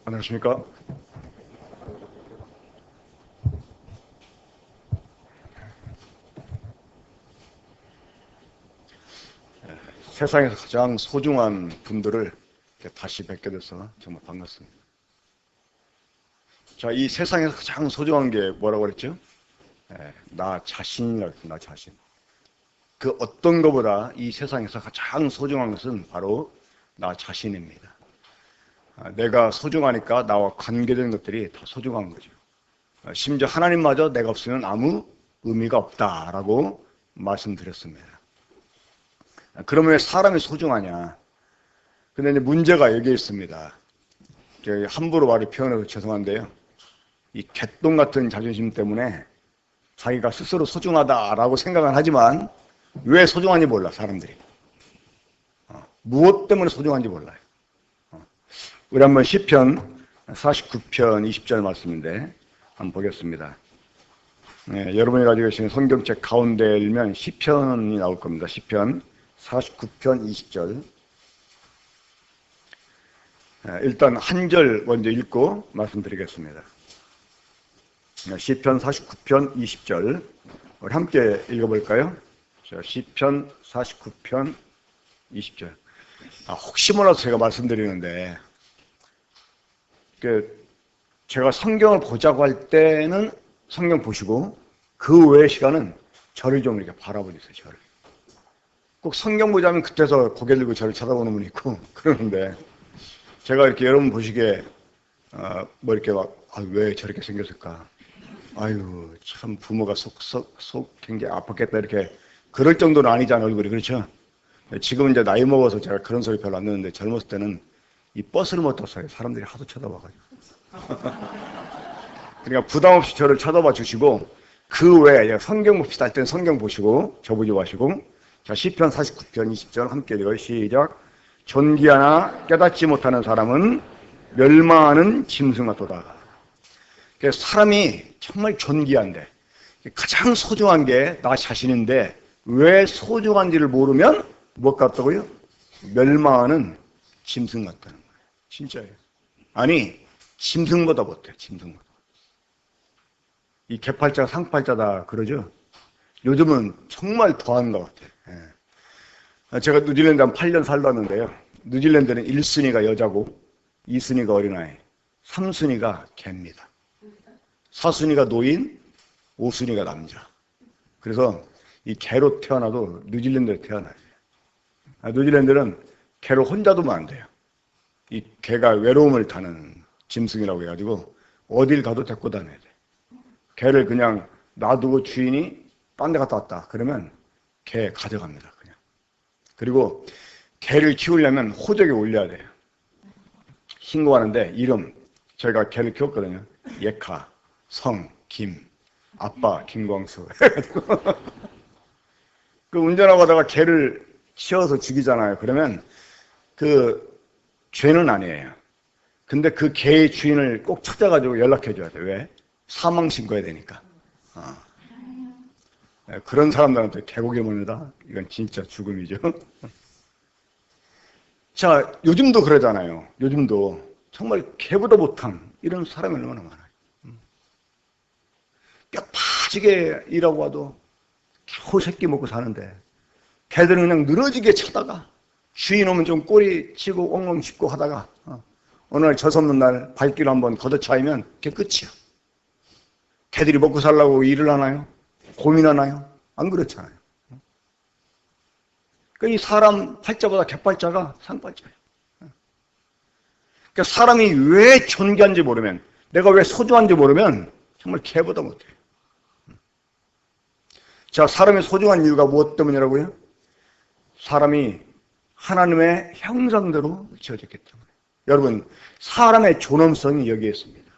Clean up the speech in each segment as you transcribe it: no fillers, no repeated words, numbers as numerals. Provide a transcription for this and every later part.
안녕하십니까? 세상에서 가장 소중한 분들을 다시 뵙게 돼서 정말 반갑습니다. 자, 이 세상에서 가장 소중한 게 뭐라고 그랬죠? 나 자신이라고 했어요. 나 자신. 그 어떤 것보다 이 세상에서 가장 소중한 것은 바로 나 자신입니다. 내가 소중하니까 나와 관계된 것들이 더 소중한 거죠. 심지어 하나님마저 내가 없으면 아무 의미가 없다라고 말씀드렸습니다. 그러면 왜 사람이 소중하냐? 근데 이제 문제가 여기에 있습니다. 함부로 말을 표현해서 죄송한데요. 이 개똥 같은 자존심 때문에 자기가 스스로 소중하다라고 생각은 하지만 왜 소중한지 몰라, 사람들이. 무엇 때문에 소중한지 몰라요. 우리 한번 시편 49편 20절 말씀인데 한번 보겠습니다. 여러분이 가지고 계신 성경책 가운데 열면 시편이 나올 겁니다. 시편 49편 20절. 일단 한 절 먼저 읽고 말씀드리겠습니다. 시편 49편 20절. 우리 함께 읽어볼까요? 시편 49편 20절. 혹시 몰라서 제가 말씀드리는데, 제가 성경을 보자고 할 때는 성경 보시고, 그 외의 시간은 저를 좀 이렇게 바라보세요, 저를. 꼭 성경 보자면 그때서 고개 들고 저를 쳐다보는 분이 있고, 그러는데, 제가 이렇게 여러분 보시기에, 뭐 이렇게 막, 왜 저렇게 생겼을까? 아유, 참 부모가 속 굉장히 아팠겠다, 이렇게. 그럴 정도는 아니잖아요, 얼굴이. 그렇죠? 지금은 이제 나이 먹어서 제가 그런 소리 별로 안 듣는데, 젊었을 때는 이 버스를 못 탔어요. 사람들이 하도 쳐다봐가지고. 그러니까 부담 없이 저를 쳐다봐 주시고, 그 외에 성경 봅시다 할 때는 성경 보시고, 저 보지 마시고, 자, 시편 49편 20절 함께 읽어요. 시작. 존귀하나 깨닫지 못하는 사람은 멸망하는 짐승 같도다. 사람이 정말 존귀한데, 가장 소중한 게 나 자신인데, 왜 소중한지를 모르면 무엇 같다고요? 멸망하는 짐승 같다는 거예요. 진짜예요. 아니, 짐승보다 못해, 짐승보다. 이 개팔자, 상팔자다 그러죠? 요즘은 정말 더한 것 같아요. 제가 뉴질랜드 한 8년 살다 왔는데요. 뉴질랜드는 1순위가 여자고, 2순위가 어린아이, 3순위가 개입니다. 4순위가 노인, 5순위가 남자. 그래서 이 개로 태어나도 뉴질랜드에 태어나요. 뉴질랜드는 개로 혼자 두면 안 돼요. 이 개가 외로움을 타는 짐승이라고 해가지고 어딜 가도 데리고 다녀야 돼. 개를 그냥 놔두고 주인이 딴 데 갔다 왔다 그러면 개 가져갑니다. 그냥. 그리고 개를 키우려면 호적에 올려야 돼요. 신고하는데 이름, 제가 개를 키웠거든요. 예카, 성, 김, 아빠, 김광수. 그 운전하고 가다가 개를 치어서 죽이잖아요. 그러면 그 죄는 아니에요. 근데 그 개의 주인을 꼭 찾아가지고 연락해줘야 돼. 왜? 사망 신고해야 되니까. 그런 사람들한테 개고기 먹는다? 이건 진짜 죽음이죠. 자, 요즘도 그러잖아요. 요즘도 정말 개보다 못한 이런 사람이 얼마나 많아요. 뼈 빠지게 일하고 와도 겨우 새끼 먹고 사는데 개들은 그냥 늘어지게 차다가 주인 오면 좀 꼬리 치고 엉엉 짚고 하다가 어느 날 저섭는 날 발길 한번 걷어차이면 그게 끝이야. 개들이 먹고 살려고 일을 하나요? 고민하나요? 안 그렇잖아요. 그러니까 이 사람 팔자보다 개팔자가 상팔자예요. 그러니까 사람이 왜 존귀한지 모르면, 내가 왜 소중한지 모르면 정말 개보다 못해요. 자, 사람이 소중한 이유가 무엇 때문이라고요? 사람이 하나님의 형상대로 지어졌기 때문에. 여러분, 사람의 존엄성이 여기에 있습니다.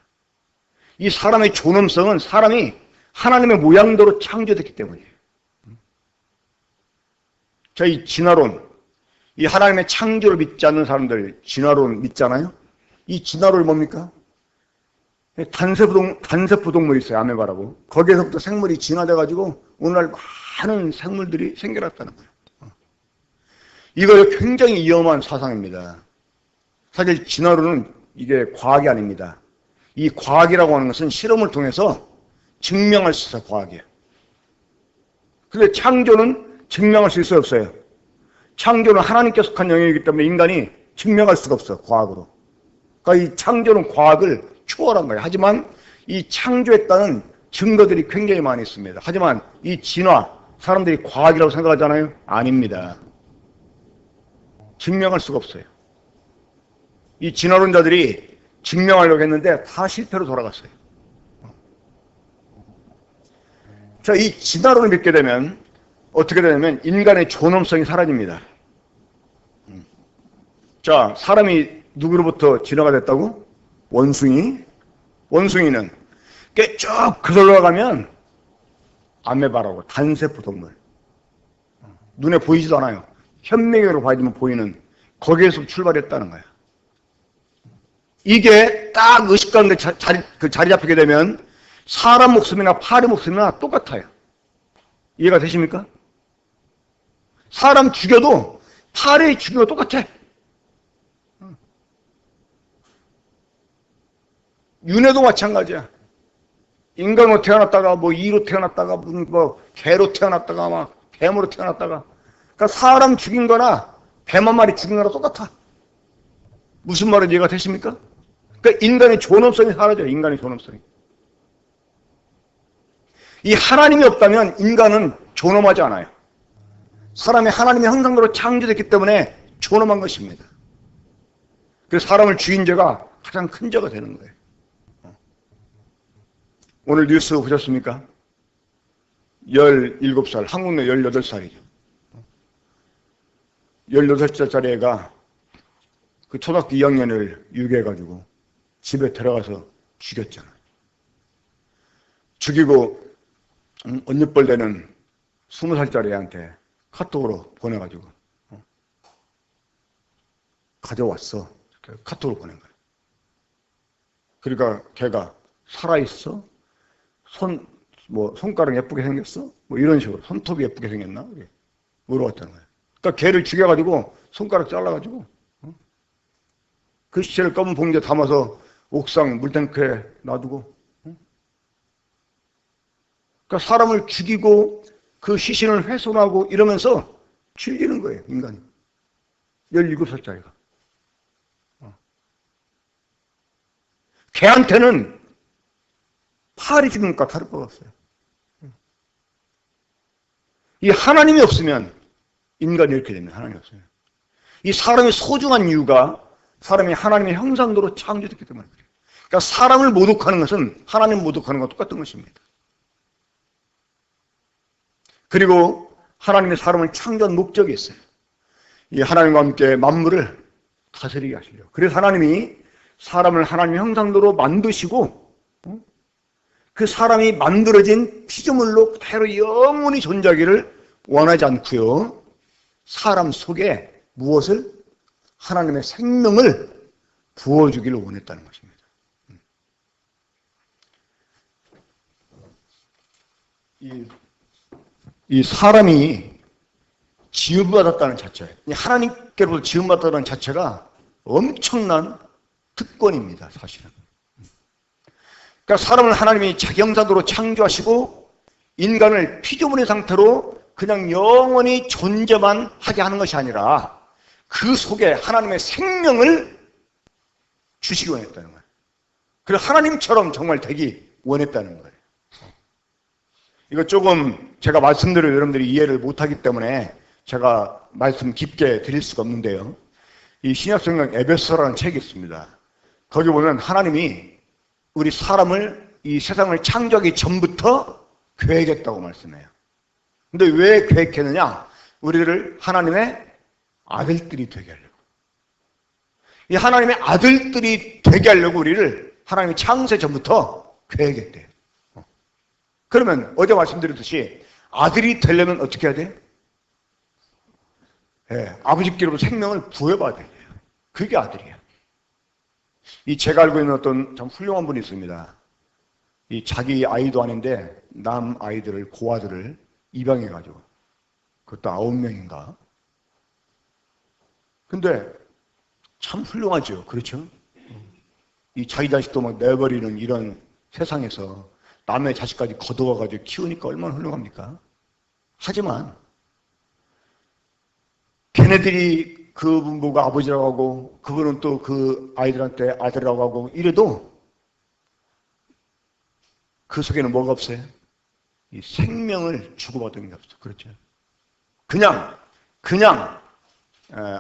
이 사람의 존엄성은 사람이 하나님의 모양대로 창조됐기 때문이에요. 자, 이 진화론, 이 하나님의 창조를 믿지 않는 사람들 진화론 믿잖아요? 이 진화론이 뭡니까? 단세포동물이 있어요. 아메바라고. 거기에서부터 생물이 진화돼가지고 오늘날 많은 생물들이 생겨났다는 거예요. 이거 굉장히 위험한 사상입니다. 사실 진화론은 이게 과학이 아닙니다. 이 과학이라고 하는 것은 실험을 통해서 증명할 수 있어요. 과학이에요. 근데 창조는 증명할 수 있어요? 없어요? 창조는 하나님께서 속한 영역이기 때문에 인간이 증명할 수가 없어요. 과학으로. 그러니까 이 창조는 과학을 초월한 거예요. 하지만 이 창조했다는 증거들이 굉장히 많이 있습니다. 하지만 이 진화, 사람들이 과학이라고 생각하잖아요? 아닙니다. 증명할 수가 없어요. 이 진화론자들이 증명하려고 했는데 다 실패로 돌아갔어요. 자, 이 진화론을 믿게 되면 어떻게 되냐면 인간의 존엄성이 사라집니다. 자, 사람이 누구로부터 진화가 됐다고? 원숭이. 원숭이는 쭉 그들러 가면 아메바라고 단세포 동물. 눈에 보이지도 않아요. 현미경으로 봐야지만 보이는 거기에서 출발했다는 거예요. 이게 딱 의식 가운데 자리 잡히게 되면 사람 목숨이나 파리 목숨이나 똑같아요. 이해가 되십니까? 사람 죽여도 파리 죽여도 똑같아. 윤회도 마찬가지야. 인간으로 태어났다가 이로 태어났다가 개로 태어났다가 막 뱀으로 태어났다가, 그러니까 사람 죽인 거나 뱀 한 마리 죽인 거나 똑같아. 무슨 말인지 이해가 되십니까? 그러니까 인간의 존엄성이 사라져요. 인간의 존엄성이. 이 하나님이 없다면 인간은 존엄하지 않아요. 사람이 하나님의 형상대로 창조됐기 때문에 존엄한 것입니다. 그래서 사람을 죽인 죄가 가장 큰 죄가 되는 거예요. 오늘 뉴스 보셨습니까? 17살, 한국 내 18살이죠. 18살짜리 애가 그 초등학교 2학년을 유괴해가지고 집에 들어가서 죽였잖아요. 죽이고 언니뻘 되는 20살짜리 애한테 카톡으로 보내가지고 가져왔어. 카톡으로 보낸 거예요. 그러니까 걔가 살아있어? 손가락 예쁘게 생겼어? 이런 식으로. 손톱이 예쁘게 생겼나? 물어봤다는 거예요. 그러니까 걔를 죽여가지고 손가락 잘라가지고 그 시체를 검은 봉지에 담아서 옥상 물탱크에 놔두고, 그러니까 사람을 죽이고 그 시신을 훼손하고 이러면서 즐기는 거예요, 인간이. 17살짜리가. 걔한테는 파리 죽는 것과 다를 것 없어요. 이 하나님이 없으면 인간이 이렇게 됩니다. 하나님이 없으면. 이 사람이 소중한 이유가 사람이 하나님의 형상대로 창조됐기 때문에 그래요. 그러니까 사람을 모독하는 것은 하나님 모독하는 것과 똑같은 것입니다. 그리고 하나님의 사람을 창조한 목적이 있어요. 이 하나님과 함께 만물을 다스리게 하시려고. 그래서 하나님이 사람을 하나님의 형상대로 만드시고 그 사람이 만들어진 피조물로 그대로 영원히 존재하기를 원하지 않고요. 사람 속에 무엇을? 하나님의 생명을 부어주기를 원했다는 것입니다. 이 사람이 지음받았다는 자체, 하나님께로부터 지음받았다는 자체가 엄청난 특권입니다, 사실은. 그러니까 사람을 하나님이 자기 형상대로 창조하시고 인간을 피조물의 상태로 그냥 영원히 존재만 하게 하는 것이 아니라 그 속에 하나님의 생명을 주시기 원했다는 거예요. 그래서 하나님처럼 정말 되기 원했다는 거예요. 이거 조금 제가 말씀드려 여러분들이 이해를 못하기 때문에 제가 말씀 깊게 드릴 수가 없는데요. 이 신약성경 에베소라는 책이 있습니다. 거기 보면 하나님이 우리 사람을 이 세상을 창조하기 전부터 계획했다고 말씀해요. 근데 왜 계획했느냐? 우리를 하나님의 아들들이 되게 하려고. 이 하나님의 아들들이 되게 하려고 우리를 하나님이 창세 전부터 계획했대요. 그러면 어제 말씀드렸듯이 아들이 되려면 어떻게 해야 돼? 아버지께로부터 생명을 부여받아야 돼요. 그게 아들이에요. 이 제가 알고 있는 어떤 참 훌륭한 분이 있습니다. 이 자기 아이도 아닌데 남 아이들을 고아들을 입양해가지고 그것도 9명인가. 근데 참 훌륭하죠. 그렇죠? 이 자기 자식도 막 내버리는 이런 세상에서 남의 자식까지 거두어가지고 키우니까 얼마나 훌륭합니까? 하지만 걔네들이 그분 보고 아버지라고 하고 그분은 또 그 아이들한테 아들이라고 하고 이래도 그 속에는 뭐가 없어요? 이 생명을 주고받은 게 없어. 그렇죠? 그냥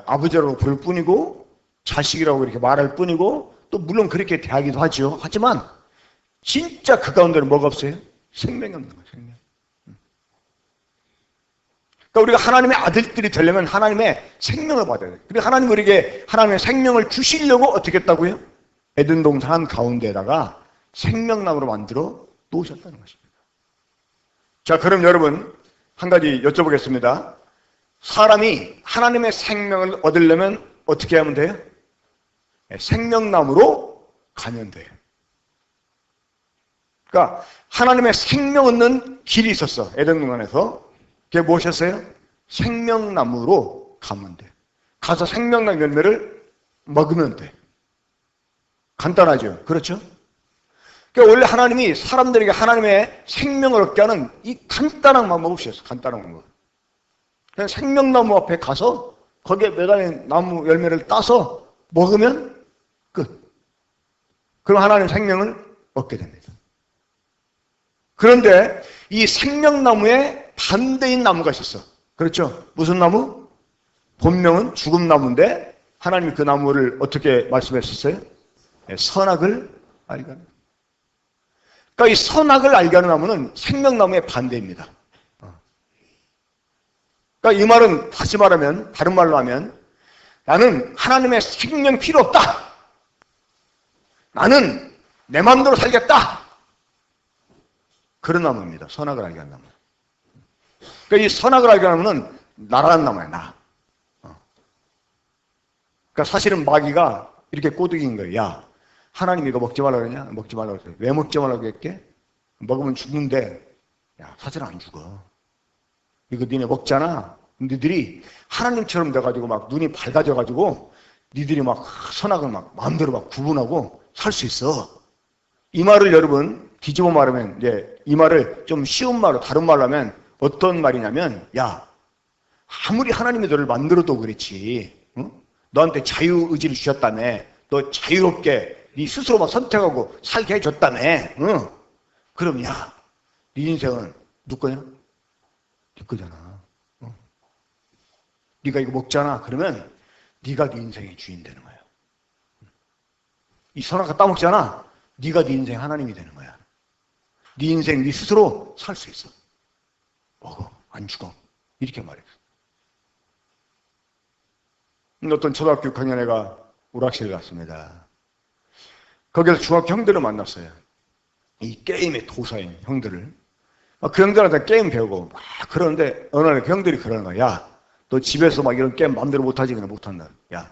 아버지라고 부를 뿐이고 자식이라고 이렇게 말할 뿐이고 또 물론 그렇게 대하기도 하죠. 하지만 진짜 그 가운데는 뭐가 없어요? 생명이 없는 거예요. 생명. 그러니까 우리가 하나님의 아들들이 되려면 하나님의 생명을 받아야 돼요. 그리고 하나님 우리에게 하나님의 생명을 주시려고 어떻게 했다고요? 에덴 동산 가운데에다가 생명나무로 만들어 놓으셨다는 것입니다. 자, 그럼 여러분 한 가지 여쭤보겠습니다. 사람이 하나님의 생명을 얻으려면 어떻게 하면 돼요? 생명나무로 가면 돼요. 그러니까 하나님의 생명 얻는 길이 있었어. 에덴 동산에서. 그게 무엇이었어요? 생명나무로 가면 돼. 가서 생명나무 열매를 먹으면 돼. 간단하죠? 그렇죠? 그러니까 원래 하나님이 사람들에게 하나님의 생명을 얻게 하는 이 간단한 방법이 있었어. 간단한 방법. 그냥 생명나무 앞에 가서 거기에 매달린 나무 열매를 따서 먹으면 끝. 그럼 하나님 생명을 얻게 됩니다. 그런데 이 생명나무에 반대인 나무가 있었어. 그렇죠? 무슨 나무? 본명은 죽음나무인데 하나님이 그 나무를 어떻게 말씀했었어요? 선악을 알게 하는. 그러니까 이 선악을 알게 하는 나무는 생명나무의 반대입니다. 그러니까 이 말은 다시 말하면, 다른 말로 하면 나는 하나님의 생명 필요 없다. 나는 내 마음대로 살겠다. 그런 나무입니다. 선악을 알게 하는 나무. 그러니까 이 선악을 알게 하는 나무는 나라는 나무야, 나. 그러니까 사실은 마귀가 이렇게 꼬드긴 거예요. 야, 하나님 이거 먹지 말라고 그러냐? 먹지 말라고 그랬어요. 왜 먹지 말라고 했게? 먹으면 죽는데. 야, 사실은 안 죽어. 이거 니네 먹잖아. 니들이 하나님처럼 돼가지고 막 눈이 밝아져가지고 니들이 막 선악을 막 마음대로 막 구분하고 살 수 있어. 이 말을 여러분 뒤집어 말하면 이제 이 말을 좀 쉬운 말로 다른 말로 하면 어떤 말이냐면 야, 아무리 하나님이 너를 만들어도 그렇지. 응? 너한테 자유의지를 주셨다며. 너 자유롭게 네 스스로만 선택하고 살게 해줬다며. 응? 그럼 야, 네 인생은 누구 거냐? 네 거잖아. 네가 이거 먹잖아. 그러면 네가 네 인생의 주인 되는 거야. 이 선악과 따먹잖아. 네가 네 인생 하나님이 되는 거야. 네 인생 네 스스로 살 수 있어. 먹어. 안 죽어. 이렇게 말했어. 어떤 초등학교 6학년 애가 오락실에 갔습니다. 거기서 중학교 형들을 만났어요. 이 게임의 도사인 형들을. 그 형들한테 게임 배우고 막 그러는데 어느 날 그 형들이 그러는 거야. 야, 너 집에서 막 이런 게임 마음대로 못하지? 그냥 못한다. 야,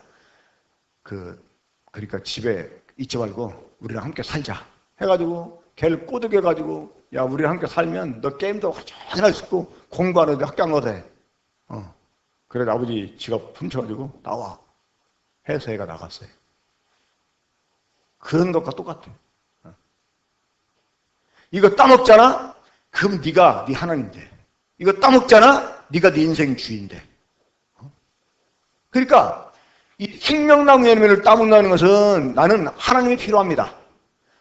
그러니까 집에 있지 말고 우리랑 함께 살자. 해가지고 걔를 꼬드게 해가지고 야, 우리랑 함께 살면 너 게임도 하나 할 수 있고 공부하는데 학교 안 가도 돼. 그래서 아버지 지갑 훔쳐가지고 나와. 해서 애가 나갔어요. 그런 것과 똑같아. 이거 따먹잖아? 그럼 네가 네 하나님 돼. 이거 따먹잖아? 네가 네 인생 주인 돼. 그러니까 이 생명나무 열매를 따먹는다는 것은 나는 하나님이 필요합니다.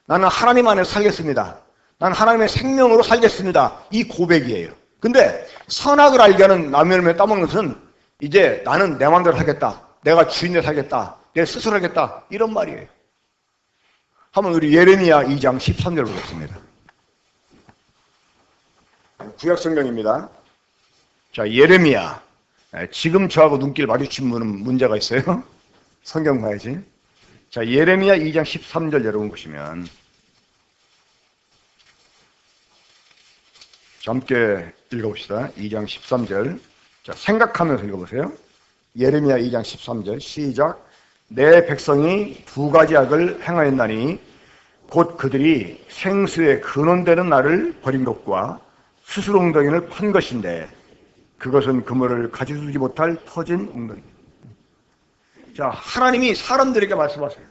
나는 하나님 안에 살겠습니다. 나는 하나님의 생명으로 살겠습니다. 이 고백이에요. 근데 선악을 알게 하는 나무 열매 따먹는 것은 이제 나는 내 마음대로 살겠다. 내가 주인으로 살겠다. 내 스스로 하겠다. 이런 말이에요. 한번 우리 예레미야 2장 13절 보겠습니다. 구약성경입니다. 자, 예레미야. 지금 저하고 눈길 마주친 분은 문제가 있어요. 성경 봐야지. 자, 예레미야 2장 13절 여러분 보시면 함께 읽어봅시다. 2장 13절. 자, 생각하면서 읽어보세요. 예레미야 2장 13절 시작. 내 백성이 두 가지 악을 행하였나니 곧 그들이 생수의 근원되는 나를 버린 것과 스스로 웅덩이를 판 것인데 그것은 그물을 가져주지 못할 터진 웅덩이. 자, 하나님이 사람들에게 말씀하세요.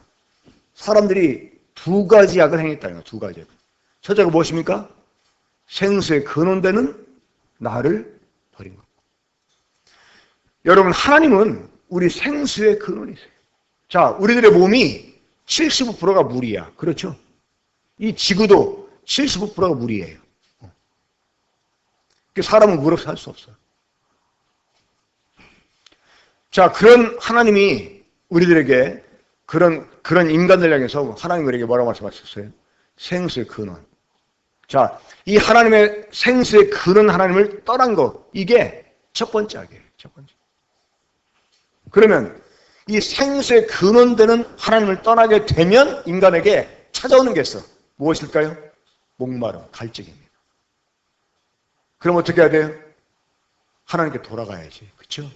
사람들이 두 가지 약을 행했다는 거예요. 두 가지 약. 첫째가 무엇입니까? 생수의 근원되는 나를 버린 것. 여러분, 하나님은 우리 생수의 근원이세요. 자, 우리들의 몸이 75%가 물이야. 그렇죠? 이 지구도 75%가 물이에요. 사람은 물 없이 살 수 없어요. 자, 그런 하나님이 우리들에게 그런 인간들 향해서 하나님 우리에게 뭐라고 말씀하셨어요? 생수의 근원. 자, 이 하나님의 생수의 근원 하나님을 떠난 거, 이게 첫 번째 악이에요. 첫 번째. 그러면 이 생수의 근원되는 하나님을 떠나게 되면 인간에게 찾아오는 게 있어. 무엇일까요? 목마름, 갈증입니다. 그럼 어떻게 해야 돼요? 하나님께 돌아가야지. 그렇죠?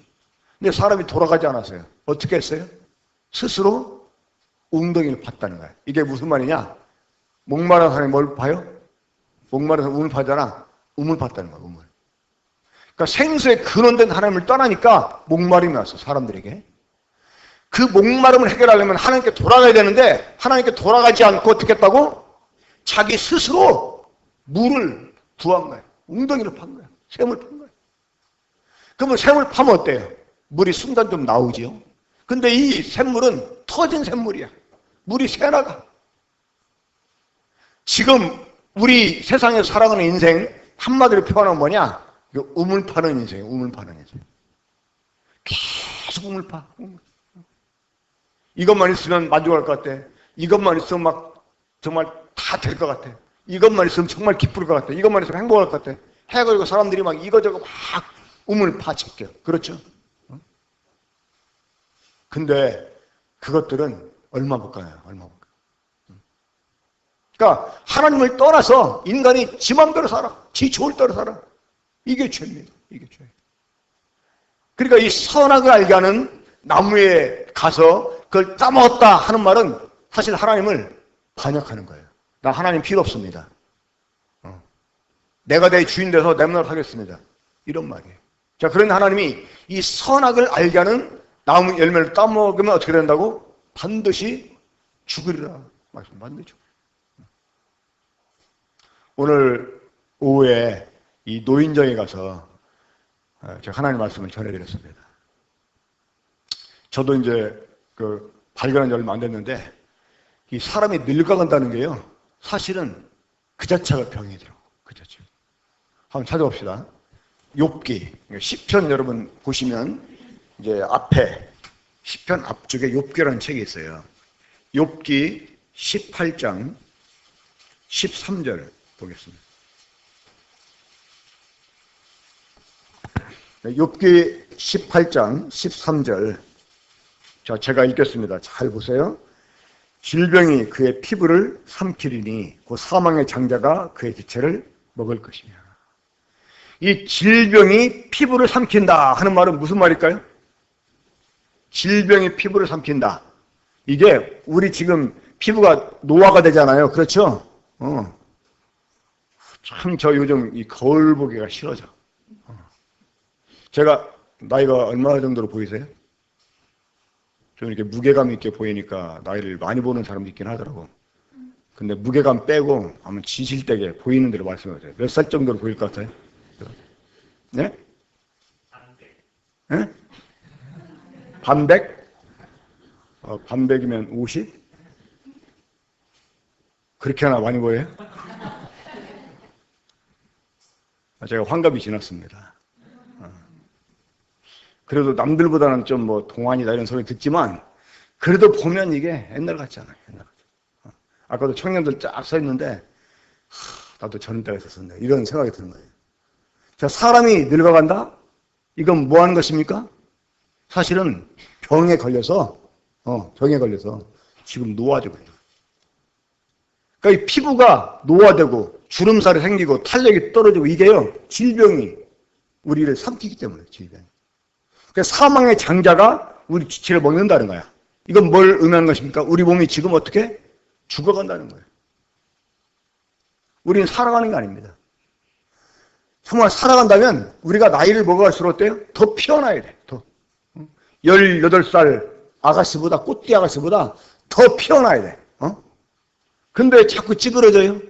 근데 사람이 돌아가지 않았어요. 어떻게 했어요? 스스로 웅덩이를 팠다는 거예요. 이게 무슨 말이냐? 목마른 사람이 뭘 파요? 목마른 사람이 우물 파잖아. 우물 팠다는 거예요. 우물. 그러니까 생수의 근원된 하나님을 떠나니까 목마름이 왔어. 사람들에게. 그 목마름을 해결하려면 하나님께 돌아가야 되는데 하나님께 돌아가지 않고 어떻게 했다고? 자기 스스로 물을 부은 거예요. 웅덩이를 판 거예요. 샘을 판 거예요. 그러면 샘을 파면 어때요? 물이 순간 좀 나오지요. 근데 이 샘물은 터진 샘물이야. 물이 새나가. 지금 우리 세상에서 살아가는 인생 한마디로 표현하면 뭐냐? 우물 파는 인생이에요. 우물 파는 인생. 계속 우물 파. 이것만 있으면 만족할 것 같아. 이것만 있으면 막 정말 다 될 것 같아. 이것만 있으면 정말 기쁠 것 같아. 이것만 있으면 행복할 것 같아. 해가지고 사람들이 막 이거저거 막 우물 파채껴. 그렇죠? 근데 그것들은 얼마 못 가요. 얼마 못 가. 그러니까 하나님을 떠나서 인간이 지 맘대로 살아. 지 좋을 대로 살아. 이게 죄입니다. 이게 죄. 그러니까 이 선악을 알게 하는 나무에 가서 그걸 따먹었다 하는 말은 사실 하나님을 반역하는 거예요. 나 하나님 필요 없습니다. 내가 내 주인 돼서 내 맘대로 하겠습니다. 이런 말이에요. 자, 그런데 하나님이 이 선악을 알게 하는 나무 열매를 따먹으면 어떻게 된다고? 반드시 죽으리라. 말씀 반드시 죽으리라. 오늘 오후에 이 노인정에 가서 제가 하나님 말씀을 전해드렸습니다. 저도 이제 발견한 지 얼마 안 됐는데 이 사람이 늙어간다는 게요. 사실은 그 자체가 병이더라고. 그 자체. 한번 찾아봅시다. 욥기 시편 여러분 보시면 이제 앞에 시편 앞쪽에 욥기라는 책이 있어요. 욥기 18장 13절 보겠습니다. 욥기 18장 13절. 자, 제가 읽겠습니다. 잘 보세요. 질병이 그의 피부를 삼키리니 그 사망의 장자가 그의 지체를 먹을 것이며. 이 질병이 피부를 삼킨다 하는 말은 무슨 말일까요? 질병이 피부를 삼킨다. 이게 우리 지금 피부가 노화가 되잖아요. 그렇죠? 참 저 요즘 이 거울 보기가 싫어져. 제가 나이가 얼마 정도로 보이세요? 좀 이렇게 무게감 있게 보이니까 나이를 많이 보는 사람도 있긴 하더라고. 근데 무게감 빼고 한번 지실되게 보이는 대로 말씀하세요. 몇 살 정도로 보일 것 같아요? 네? 네? 반백? 반백이면 50? 그렇게 하나 많이 보여요? 제가 환갑이 지났습니다. 그래도 남들보다는 좀 뭐 동안이다 이런 소리 듣지만 그래도 보면 이게 옛날 같지 않아요. 옛날 같지. 아까도 청년들 쫙 서 있는데 나도 저런 때가 있었었네. 이런 생각이 드는 거예요. 자, 사람이 늙어간다? 이건 뭐 하는 것입니까? 사실은 병에 걸려서 지금 노화되고 있는 거예요. 그러니까 이 피부가 노화되고 주름살이 생기고 탄력이 떨어지고 이게요. 질병이 우리를 삼키기 때문에 질병이. 그러니까 사망의 장자가 우리 지체를 먹는다는 거야. 이건 뭘 의미하는 것입니까? 우리 몸이 지금 어떻게? 죽어간다는 거예요. 우리는 살아가는 게 아닙니다. 정말 살아간다면 우리가 나이를 먹어갈수록 어때요? 더 피어나야 돼. 더. 18살 아가씨보다, 꽃띠 아가씨보다 더 피어나야 돼. 근데 자꾸 찌그러져요.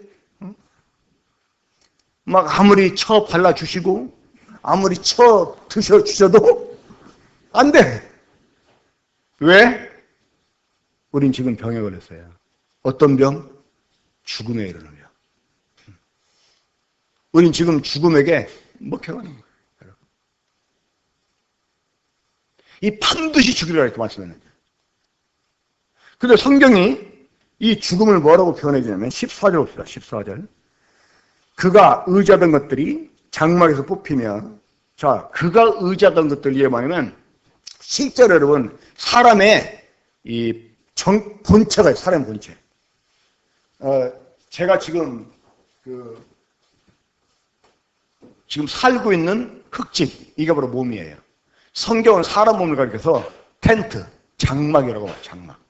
막 아무리 쳐 발라주시고 아무리 쳐 드셔주셔도 안 돼. 왜? 우린 지금 병에 걸렸어요. 어떤 병? 죽음에 이르는 병. 우린 지금 죽음에게 먹혀가는 거예요. 이 반드시 죽이라 이렇게 말씀했는데. 근데 성경이 이 죽음을 뭐라고 표현해 주냐면 14절 봅시다. 14절. 그가 의지하던 것들이 장막에서 뽑히면, 자, 그가 의지하던 것들 이해 말하면 실제로 여러분 사람의 이 본체가 있어요. 사람의 본체. 제가 지금 지금 살고 있는 흙집, 이게 바로 몸이에요. 성경은 사람 몸을 가리켜서 텐트, 장막이라고 봐요. 장막.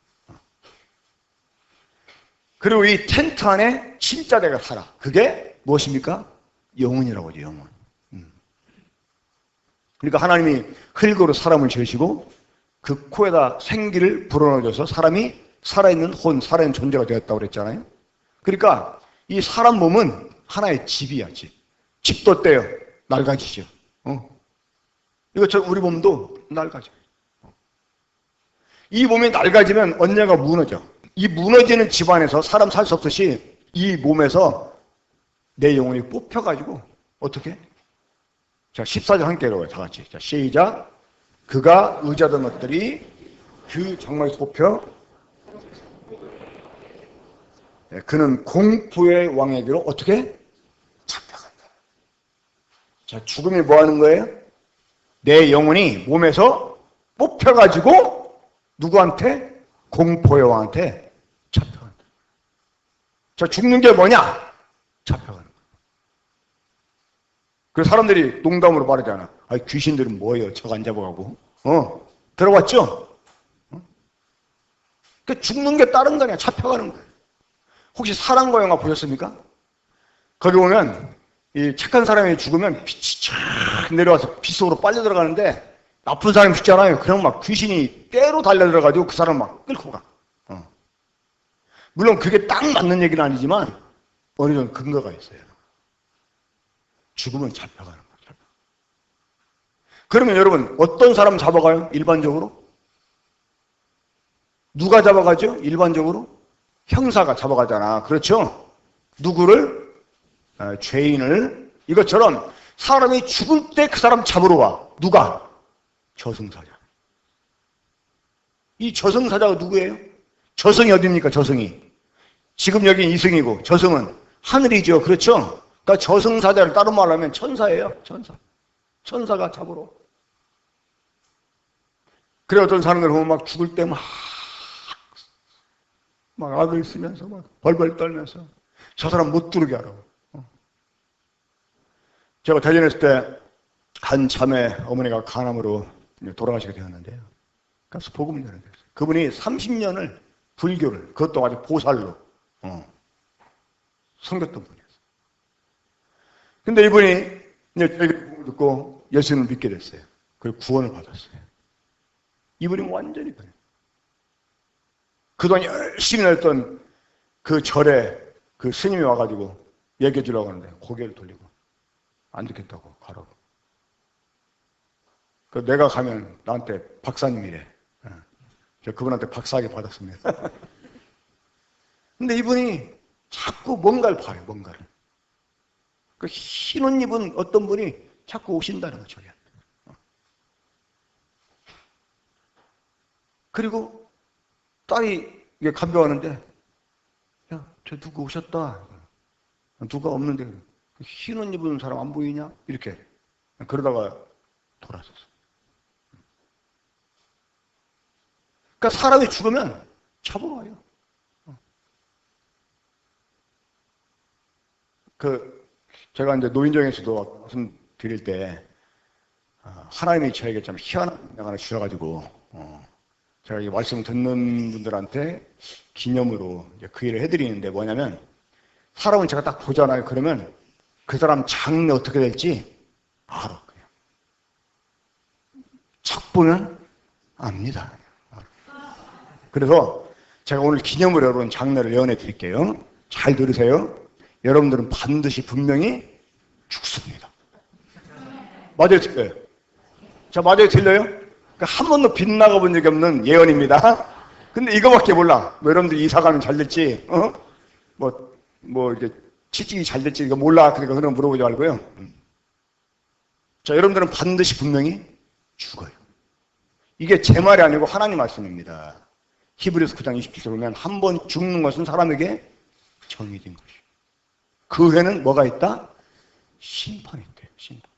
그리고 이 텐트 안에 진짜 내가 살아. 그게 무엇입니까? 영혼이라고 하죠. 영혼. 그러니까 하나님이 흙으로 사람을 지으시고 그 코에다 생기를 불어넣어줘서 사람이 살아있는 혼, 살아있는 존재가 되었다고 그랬잖아요. 그러니까 이 사람 몸은 하나의 집이야. 집도 어때요? 낡아지죠. 이거 우리 몸도 낡아져. 이 몸이 낡아지면 언젠가 무너져. 이 무너지는 집안에서 사람 살 수 없듯이 이 몸에서 내 영혼이 뽑혀가지고 어떻게? 자, 14절 함께 읽어요. 다 같이. 자, 시작. 그가 의지하던 것들이 그 장막에서 뽑혀 그는 공포의 왕에게로 어떻게? 잡혀간다. 자, 죽음이 뭐 하는 거예요? 내 영혼이 몸에서 뽑혀가지고 누구한테? 공포의 왕한테 잡혀간다. 자, 죽는 게 뭐냐? 잡혀가는 거야. 그래서 사람들이 농담으로 말하잖아. 아, 귀신들은 뭐예요? 적 안 잡아가고. 들어봤죠? 그 죽는 게 다른 거냐? 잡혀가는 거야. 혹시 사랑과 영화 보셨습니까? 거기 보면 이 착한 사람이 죽으면 빛이 쫙 내려와서 빛 속으로 빨려 들어가는데 나쁜 사람이 죽잖아요. 그냥 막 귀신이 때로 달려들어가지고 그 사람 막 끌고 가. 물론 그게 딱 맞는 얘기는 아니지만 어느 정도 근거가 있어요. 죽으면 잡혀가는 거예요. 그러면 여러분 어떤 사람 잡아가요? 일반적으로? 누가 잡아가죠? 일반적으로? 형사가 잡아가잖아. 그렇죠? 누구를? 죄인을. 이것처럼 사람이 죽을 때 그 사람 잡으러 와. 누가? 저승사자. 이 저승사자가 누구예요? 저승이 어디입니까? 저승이. 지금 여기 이승이고 저승은 하늘이죠. 그렇죠? 그러니까 저승사자를 따로 말하면 천사예요. 천사. 천사가 잡으러. 그래 어떤 사람들 보면 막 죽을 때 막 악을 쓰면서 막 벌벌 떨면서 저 사람 못 들게 하라고. 제가 대전에 있을 때 한 자매 어머니가 간암으로 돌아가시게 되었는데요. 그래서 복음을 전했어요. 그분이 30년을 불교를, 그것도 아주 보살로 섬겼던 분이었어요. 근데 이분이 이제 복음을 듣고 예수님을 믿게 됐어요. 그리고 구원을 받았어요. 이분이 완전히 그래요. 그동안 열심히 했던 그 절에 그 스님이 와가지고 얘기해 주려고 하는데 고개를 돌리고 안 듣겠다고 가라고. 그 내가 가면 나한테 박사님이래. 저 그분한테 박사학위 받았습니다. 근데 이분이 자꾸 뭔가를 봐요, 뭔가를. 그 흰 옷 입은 어떤 분이 자꾸 오신다는 거죠. 그리고 딸이 이게 간병하는데, 야, 저 누구 오셨다. 누가 없는데, 흰 옷 입은 사람 안 보이냐? 이렇게. 그러다가 돌아섰어. 그러니까 사람이 죽으면 잡으러 와요. 제가 이제 노인정에서도 말씀드릴 때, 하나님이 저에게 참 희한한 능력 하나 주셔가지고, 제가 이 말씀 듣는 분들한테 기념으로 그 일을 해드리는데 뭐냐면, 사람은 제가 딱 보잖아요. 그러면 그 사람 장래 어떻게 될지 알아. 그냥. 척 보면 압니다. 그래서 제가 오늘 기념으로 여러분 장례를 예언해 드릴게요. 잘 들으세요. 여러분들은 반드시 분명히 죽습니다. 맞아요, 틀려요? 자, 맞아요, 틀려요? 그러니까 한 번도 빗나가 본 적이 없는 예언입니다. 근데 이거밖에 몰라. 뭐 여러분들 이사 가면 잘 될지, 이렇게 취직이 잘 될지 이거 몰라. 그러니까 그런 거 물어보지 말고요. 자, 여러분들은 반드시 분명히 죽어요. 이게 제 말이 아니고 하나님 말씀입니다. 히브리서 9장 27절 보면 한 번 죽는 것은 사람에게 정해진 것이요. 그 후에는 뭐가 있다? 심판이 있대요. 심판.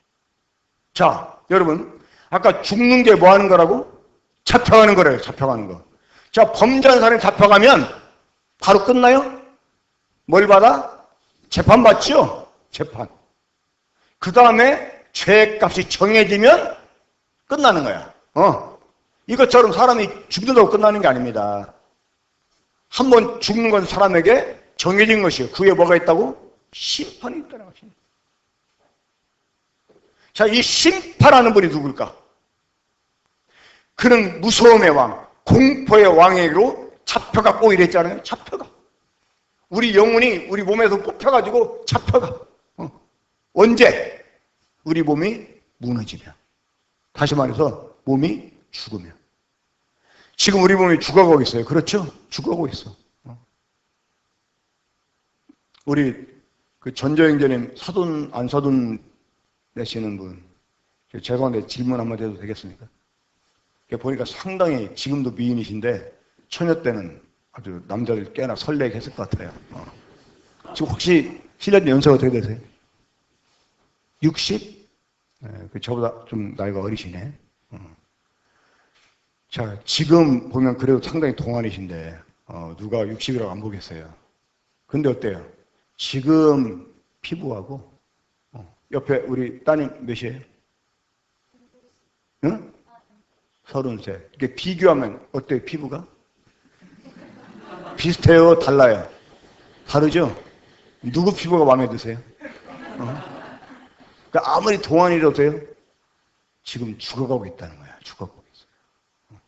자, 여러분, 아까 죽는 게 뭐 하는 거라고? 잡혀가는 거래요. 잡혀가는 거. 자, 범죄한 사람이 잡혀가면 바로 끝나요? 뭘 받아? 재판 받죠? 재판. 그 다음에 죄값이 정해지면 끝나는 거야. 이것처럼 사람이 죽는다고 끝나는 게 아닙니다. 한 번 죽는 건 사람에게 정해진 것이에요. 그 후에 뭐가 있다고? 심판이 있다는 것입니다. 자, 이 심판하는 분이 누굴까? 그는 무서움의 왕, 공포의 왕에게로 잡혀가고 이랬잖아요. 잡혀가. 우리 영혼이 우리 몸에서 뽑혀가지고 잡혀가. 언제? 우리 몸이 무너지면. 다시 말해서 몸이 죽으면. 지금 우리 몸이 죽어가고 있어요. 그렇죠? 죽어가고 있어. 우리 그 전조영제님 사돈 안사돈 내시는 분, 죄송한데 질문 한번 해도 되겠습니까? 보니까 상당히 지금도 미인이신데 처녀 때는 아주 남자들 꽤나 설레게 했을 것 같아요. 지금 혹시 실례지만 연세가 어떻게 되세요? 60? 네, 저보다 좀 나이가 어리시네. 자, 지금 보면 그래도 상당히 동안이신데 누가 60이라고 안 보겠어요. 근데 어때요? 지금 피부하고 옆에 우리 따님 몇이에요? 응? 30세. 이렇게 비교하면 어때요? 피부가? 비슷해요? 달라요? 다르죠? 누구 피부가 마음에 드세요? 그러니까 아무리 동안이라도 돼요? 지금 죽어가고 있다는 거야. 죽어가고 있어요.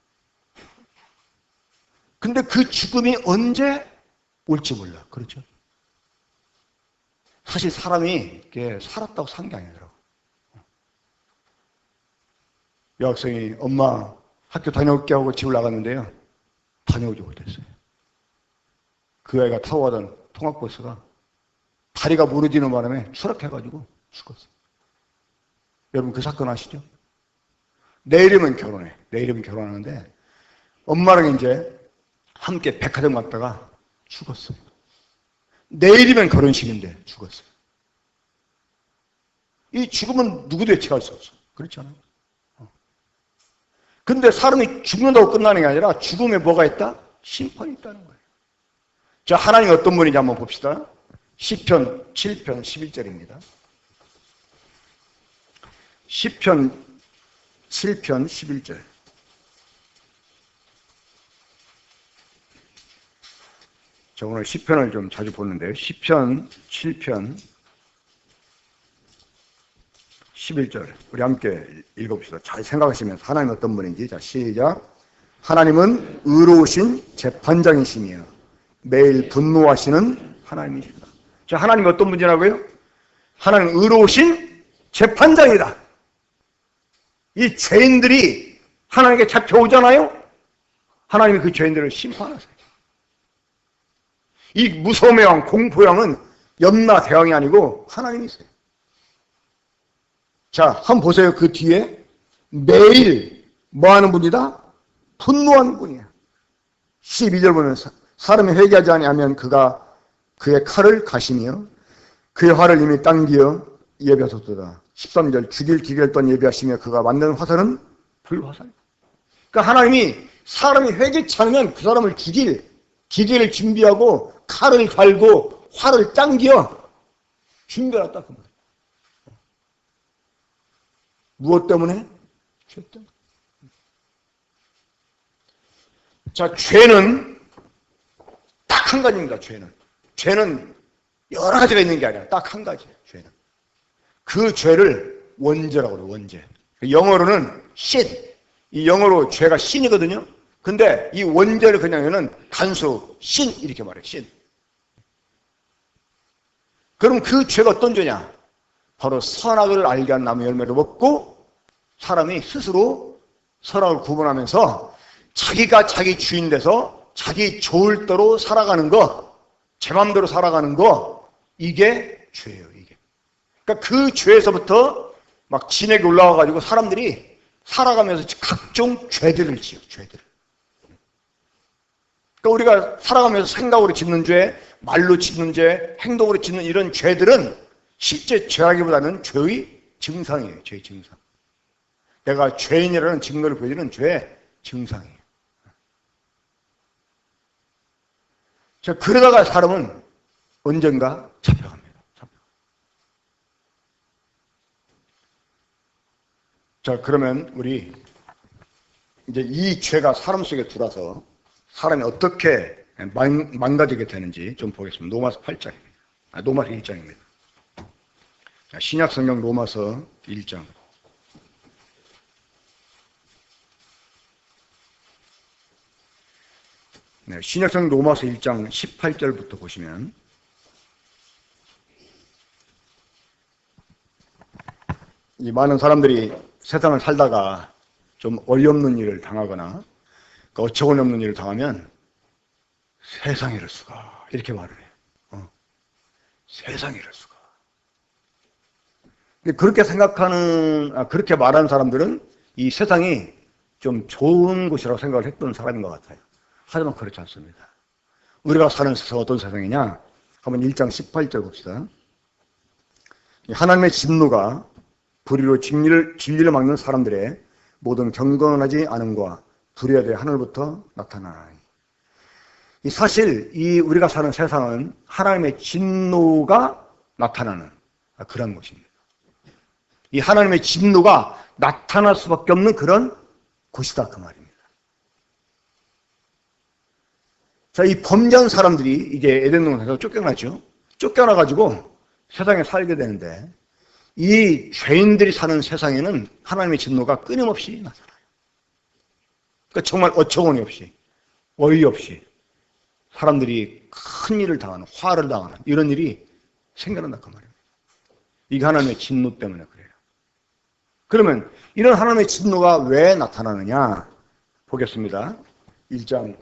근데 그 죽음이 언제 올지 몰라. 그렇죠? 사실 사람이 이렇게 살았다고 산 게 아니더라고. 여학생이 엄마 학교 다녀올게 하고 집을 나갔는데요. 다녀오지 못했어요. 그 아이가 타고 가던 통학버스가 다리가 무너지는 바람에 추락해가지고 죽었어요. 여러분 그 사건 아시죠? 내일이면 결혼해. 내일이면 결혼하는데 엄마랑 이제 함께 백화점 갔다가 죽었어요. 내일이면 결혼식인데 죽었어요. 이 죽음은 누구도 예측할 수 없어. 그렇지 않아요? 근데 사람이 죽는다고 끝나는 게 아니라 죽음에 뭐가 있다? 심판이 있다는 거예요. 자, 하나님 어떤 분인지 한번 봅시다. 시편 7편 11절입니다. 시편 7편 11절. 저 오늘 시편을 좀 자주 보는데요. 시편 7편 11절. 우리 함께 읽어봅시다. 잘 생각하시면서 하나님 어떤 분인지. 자, 시작. 하나님은 의로우신 재판장이시며 매일 분노하시는 하나님이시다. 자, 하나님 어떤 분이라고요? 하나님 의로우신 재판장이다. 이 죄인들이 하나님께 잡혀오잖아요. 하나님이 그 죄인들을 심판하세요. 이 무서움의 왕, 공포의 왕은 염라 대왕이 아니고 하나님이세요. 자, 한번 보세요. 그 뒤에 매일 뭐 하는 분이다? 분노하는 분이야. 12절 보면 사람이 회개하지 아니하면 그가 그의 칼을 가시며 그의 활을 이미 당기어 예비하셨도다. 13절 죽일 기결던 예비하시며 그가 만드는 화살은 불화살. 그러니까 하나님이 사람이 회개치 않으면 그 사람을 죽일 기계를 준비하고 칼을 갈고 활을 당겨 준비해놨다. 그 말이에요. 무엇 때문에? 죄 때문에. 자, 죄는 딱 한 가지입니다. 죄는 여러 가지가 있는 게 아니라 딱 한 가지예요. 죄는. 그 죄를 원죄라고 그래요. 원죄. 영어로는 sin. 이 영어로 죄가 sin이거든요. 근데 이 원죄를 그냥 얘는 단수, 신 이렇게 말해요. 신. 그럼 그 죄가 어떤 죄냐? 바로 선악을 알게 한 나무 열매를 먹고 사람이 스스로 선악을 구분하면서 자기가 자기 주인 돼서 자기 좋을 대로 살아가는 거, 제 맘대로 살아가는 거, 이게 죄예요, 이게. 그러니까 그 죄에서부터 막 진액이 올라와가지고 사람들이 살아가면서 각종 죄들을 지어요, 죄들. 그러니까 우리가 살아가면서 생각으로 짓는 죄, 말로 짓는 죄, 행동으로 짓는 이런 죄들은 실제 죄라기보다는 죄의 증상이에요, 죄의 증상. 내가 죄인이라는 증거를 보여주는 죄의 증상이에요. 자, 그러다가 사람은 언젠가 잡혀갑니다. 자, 그러면 우리 이제 이 죄가 사람 속에 들어와서 사람이 어떻게 망가지게 되는지 좀 보겠습니다. 로마서 8장입니다. 로마서 1장입니다. 자, 신약 성경 로마서 1장. 네, 신약 성경 로마서 1장 18절부터 보시면 이 많은 사람들이 세상을 살다가 좀 어이없는 일을 당하거나 어처구니 없는 일을 당하면 세상에 이럴 수가 이렇게 말을 해요. 세상에 이럴 수가. 그렇게 생각하는, 그렇게 말하는 사람들은 이 세상이 좀 좋은 곳이라고 생각을 했던 사람인 것 같아요. 하지만 그렇지 않습니다. 우리가 사는 세상은 어떤 세상이냐? 한번 1장 18절 봅시다. 하나님의 진노가 불의로 진리를 막는 사람들의 모든 경건하지 않음과 불의에 대해 하늘부터 나타나나니. 사실 이 우리가 사는 세상은 하나님의 진노가 나타나는 그런 곳입니다. 이 하나님의 진노가 나타날 수밖에 없는 그런 곳이다 그 말입니다. 자, 이 범죄한 사람들이 이제 에덴 동산에서 쫓겨나죠. 쫓겨나가지고 세상에 살게 되는데 이 죄인들이 사는 세상에는 하나님의 진노가 끊임없이 나타나요. 그러니까 정말 어처구니 없이, 어이없이 사람들이 큰 일을 당하는, 화를 당하는 이런 일이 생겨난다 그 말입니다. 이게 하나님의 진노 때문에 그래요. 그러면 이런 하나님의 진노가 왜 나타나느냐 보겠습니다. 1장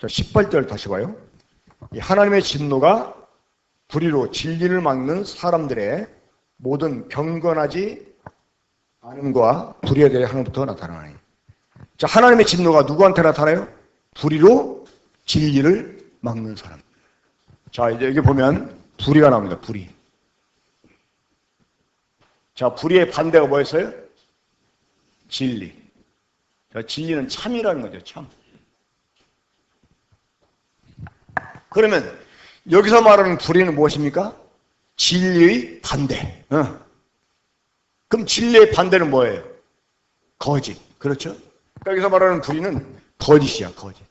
18절 다시 봐요. 하나님의 진노가 불의로 진리를 막는 사람들의 모든 경건하지 않음과 불의에 대해 하늘부터 나타나니. 자, 하나님의 진노가 누구한테 나타나요? 불의로 진리를 막는 사람. 자, 이제 여기 보면 불의가 나옵니다. 불의. 자, 불의의 반대가 뭐였어요? 진리. 자, 진리는 참이라는 거죠. 참. 그러면 여기서 말하는 불의는 무엇입니까? 진리의 반대. 그럼 진리의 반대는 뭐예요? 거짓. 그렇죠? 여기서 말하는 불의는 거짓이야, 거짓.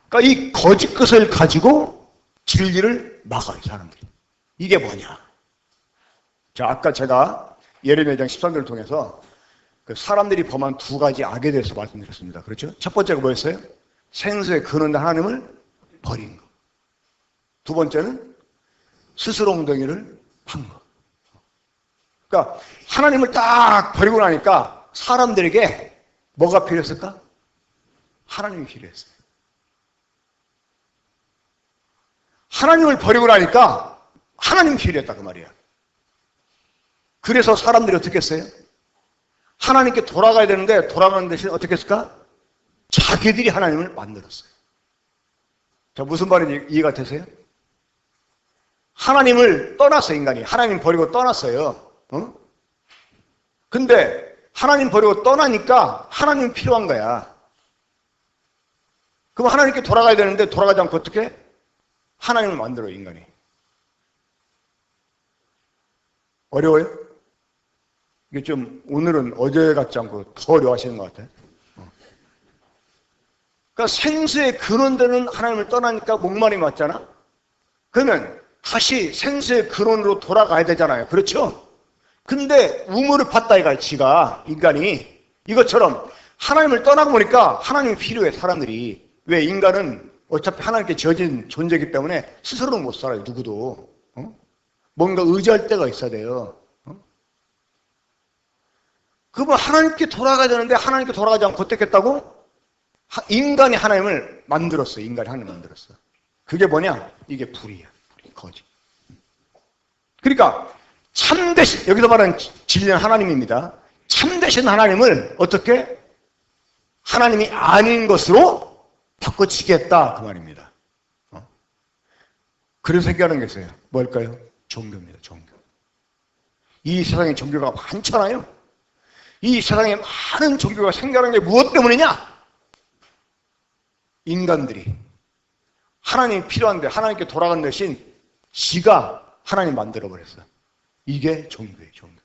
그러니까 이 거짓 것을 가지고 진리를 막아요, 사람들이. 이게 뭐냐? 자, 아까 제가 예레미야 13절을 통해서 그 사람들이 범한 두 가지 악에 대해서 말씀드렸습니다. 그렇죠? 첫 번째가 뭐였어요? 생수에 그는데 하나님을 버린 거. 두 번째는 스스로 엉덩이를 판 거. 그러니까 하나님을 딱 버리고 나니까 사람들에게 뭐가 필요했을까? 하나님이 필요했어요. 하나님을 버리고 나니까 하나님이 필요했다 그 말이야. 그래서 사람들이 어떻게 했어요? 하나님께 돌아가야 되는데 돌아가는 대신 어떻게 했을까? 자기들이 하나님을 만들었어요. 자, 무슨 말인지 이해가 되세요? 하나님을 떠났어요, 인간이. 하나님 버리고 떠났어요. 근데 하나님 버리고 떠나니까 하나님이 필요한 거야. 그럼 하나님께 돌아가야 되는데 돌아가지 않고 어떻게? 하나님을 만들어요, 인간이. 어려워요? 이게 좀 오늘은 어제 같지 않고 더 어려워하시는 것 같아요. 그러니까 생수의 근원되는 하나님을 떠나니까 목마름이 왔잖아. 그러면 다시 생수의 근원으로 돌아가야 되잖아요. 그렇죠? 근데 우물을 팠다 이가 지가 인간이 이것처럼 하나님을 떠나고 보니까 하나님이 필요해 사람들이. 왜? 인간은 어차피 하나님께 지어진 존재이기 때문에 스스로는 못 살아요. 누구도. 뭔가 의지할 때가 있어야 돼요. 그러면 하나님께 돌아가야 되는데 하나님께 돌아가지 않고 어떻게 했다고? 인간이 하나님을 만들었어요. 인간이 하나님을 만들었어. 그게 뭐냐? 이게 불이야. 거짓. 그러니까 참되신, 여기서 말하는 진리는 하나님입니다. 참되신 하나님을 어떻게? 하나님이 아닌 것으로 바꿔치겠다 그 말입니다. 그래서 생겨나는 게 있어요. 뭘까요? 종교입니다. 종교. 이 세상에 종교가 많잖아요. 이 세상에 많은 종교가 생겨나는 게 무엇 때문이냐? 인간들이 하나님이 필요한데 하나님께 돌아간 대신 지가 하나님 만들어버렸어요. 이게 종교예요. 종교.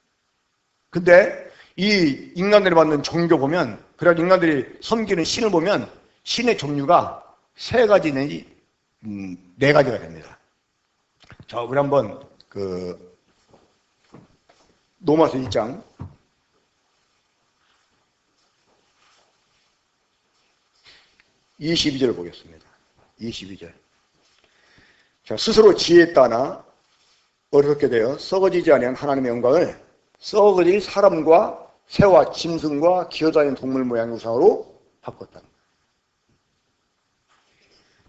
근데 이 인간들이 만든 종교 보면, 그래 인간들이 섬기는 신을 보면 신의 종류가 3가지 내지 4가지가 됩니다. 자, 우리 한번 로마서 1장 22절 보겠습니다. 22절. 자, 스스로 지혜에 따나 어렵게 되어 썩어지지 아니한 하나님의 영광을 썩어질 사람과 새와 짐승과 기어다니는 동물 모양의 우상으로 바꿨다.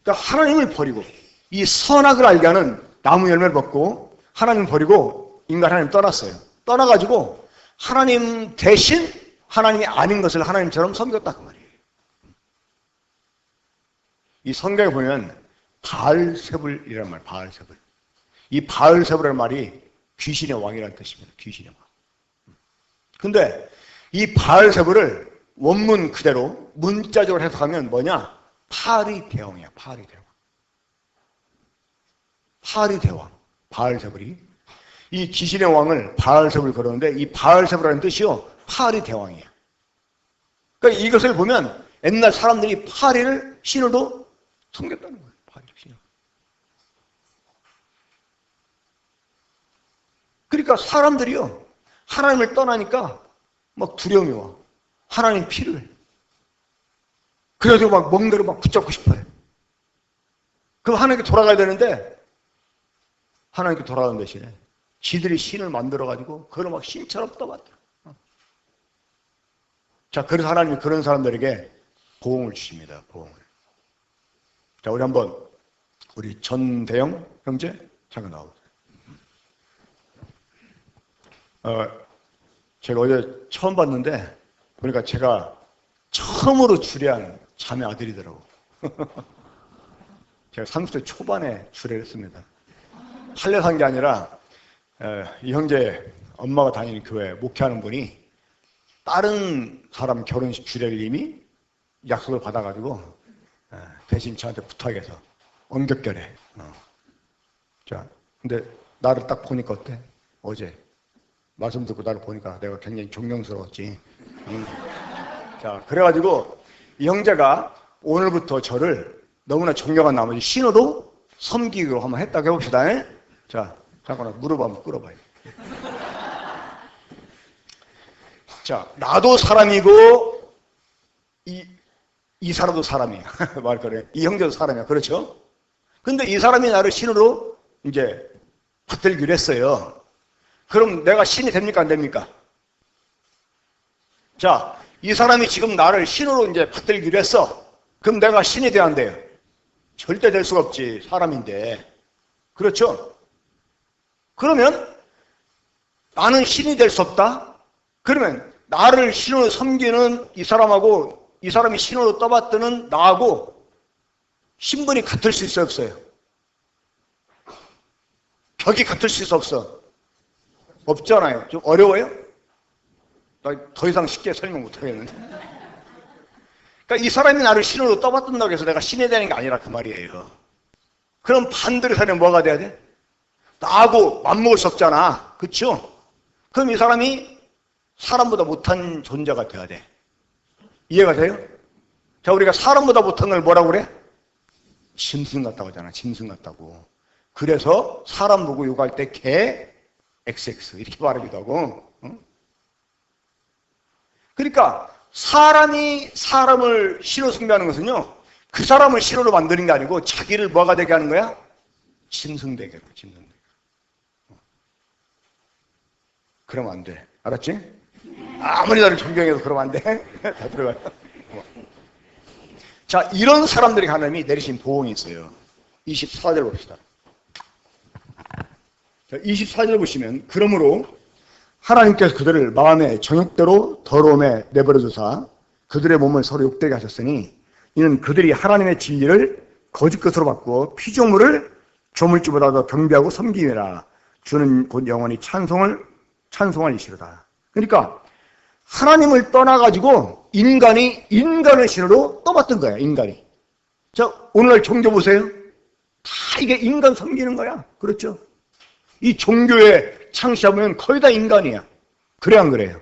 그러니까 하나님을 버리고 이 선악을 알게 하는 나무 열매를 먹고 하나님 버리고 인간 하나님 떠났어요. 떠나가지고 하나님 대신 하나님이 아닌 것을 하나님처럼 섬겼다 그 말이에요. 이 성경에 보면 바알세불이라는 말, 바알세불. 이 바알세불이라는 말이 귀신의 왕이라는 뜻입니다. 귀신의 왕. 근데 이 바알세불을 원문 그대로 문자적으로 해석하면 뭐냐? 파리 대왕이야. 파리 대왕. 파리 대왕. 바알세불이. 이 귀신의 왕을 바알세불 그러는데 이 바알세불이라는 뜻이요. 파리 대왕이야. 그러니까 이것을 보면 옛날 사람들이 파리를 신으로 섬겼다는 거예요. 파리를 신으로. 그러니까 사람들이요. 하나님을 떠나니까 막 두려움이 와. 하나님 필요해. 그래도 막 멍대로 막 붙잡고 싶어요. 그럼 하나님께 돌아가야 되는데 하나님께 돌아가는 대신에 지들이 신을 만들어가지고 그걸 막 신처럼 떠받들어. 자, 그래서 하나님이 그런 사람들에게 보응을 주십니다. 보응을. 자, 우리 한번 우리 전대영 형제 잠깐 나오세요. 제가 어제 처음 봤는데 보니까 제가 처음으로 주례한 자매 아들이더라고. 제가 30대 초반에 주례를 했습니다. 할례 산 게 아니라 이 형제 엄마가 다니는 교회 목회하는 분이 다른 사람 결혼식 주례를 이미 약속을 받아가지고 대신 저한테 부탁해서 엄격결에. 자, 근데 나를 딱 보니까 어때? 어제 말씀 듣고 나를 보니까 내가 굉장히 존경스러웠지. 자, 그래가지고 이 형제가 오늘부터 저를 너무나 존경한 나머지 신으로 섬기기로 한번 했다고 해봅시다. 자, 잠깐만 무릎 한번 꿇어봐요. 자, 나도 사람이고 이 사람도 사람이야. 말 그래. 이 형제도 사람이야. 그렇죠? 근데 이 사람이 나를 신으로 이제 받들기로 했어요. 그럼 내가 신이 됩니까? 안 됩니까? 자, 이 사람이 지금 나를 신으로 이제 받들기로 했어. 그럼 내가 신이 돼야 안 돼요? 절대 될 수가 없지. 사람인데. 그렇죠? 그러면 나는 신이 될 수 없다? 그러면 나를 신으로 섬기는 이 사람하고 이 사람이 신으로 떠받드는 나하고 신분이 같을 수 있어요? 없어요? 벽이 같을 수 있어? 없어? 없잖아요. 좀 어려워요? 나 더 이상 쉽게 설명 못하겠는데. 그러니까 이 사람이 나를 신으로 떠받든다고 해서 내가 신이 되는 게 아니라 그 말이에요. 그럼 반대로 사람이 뭐가 돼야 돼? 나하고 맞먹을 수 없잖아. 그렇죠? 그럼 이 사람이 사람보다 못한 존재가 돼야 돼. 이해가 돼요? 자, 우리가 사람보다 못한 걸 뭐라고 그래? 짐승 같다고 하잖아. 짐승 같다고. 그래서 사람 보고 욕할 때 개 XX 이렇게 말하기도 하고. 그러니까 사람이 사람을 신으로 숭배하는 것은요, 그 사람을 신으로 만드는 게 아니고 자기를 뭐가 되게 하는 거야? 짐승되게 하는 거야, 짐승되게. 그러면 안 돼. 알았지? 아무리 나를 존경해도 그러면 안 돼. 다 들어가요. 자, 이런 사람들이 하나님이 내리신 보응이 있어요. 24절 봅시다. 자, 24절 보시면, 그러므로 하나님께서 그들을 마음의 정욕대로 더러움에 내버려 두사 그들의 몸을 서로 욕되게 하셨으니 이는 그들이 하나님의 진리를 거짓 것으로 바꾸어 피조물을 조물주보다 더 경배하고 섬기느라 주는 곧 영원히 찬송할 이시로다. 그러니까 하나님을 떠나가지고 인간을 신으로 떠받든 거야, 인간이. 자, 오늘날 종교 보세요. 다 이게 인간 섬기는 거야. 그렇죠? 이 종교에 창시하면 거의 다 인간이야. 그래, 안 그래요?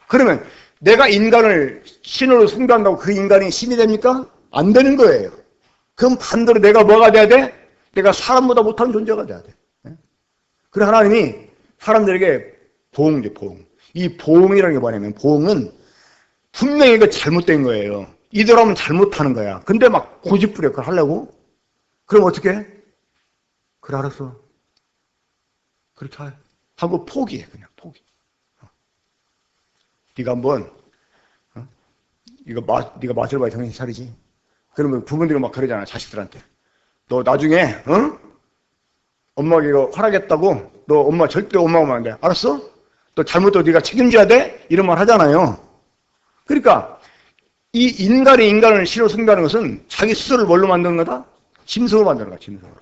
그러면 내가 인간을 신으로 숭배한다고 그 인간이 신이 됩니까? 안 되는 거예요. 그럼 반대로 내가 뭐가 돼야 돼? 내가 사람보다 못한 존재가 돼야 돼. 그래, 하나님이 사람들에게 보응이죠, 보응. 이 보응이라는 게 뭐냐면, 보응은 분명히 이거 잘못된 거예요. 이대로 하면 잘못하는 거야. 근데 막 고집부려 그걸 하려고? 그럼 어떻게 해? 그래, 알았어. 그렇게 하고 포기해, 그냥 포기. 네가 한번 네가 맛을 봐야 정신 차리지. 그러면 부모들이 막 그러잖아, 자식들한테. 너 나중에 엄마가 이거 허락했다고 너 엄마 절대 엄마 오면 안 돼. 알았어? 너 잘못도 네가 책임져야 돼? 이런 말 하잖아요. 그러니까 이 인간이 인간을 신으로 숭배하는 것은 자기 스스로를 뭘로 만드는 거다? 짐승으로 만드는 거야, 짐승으로.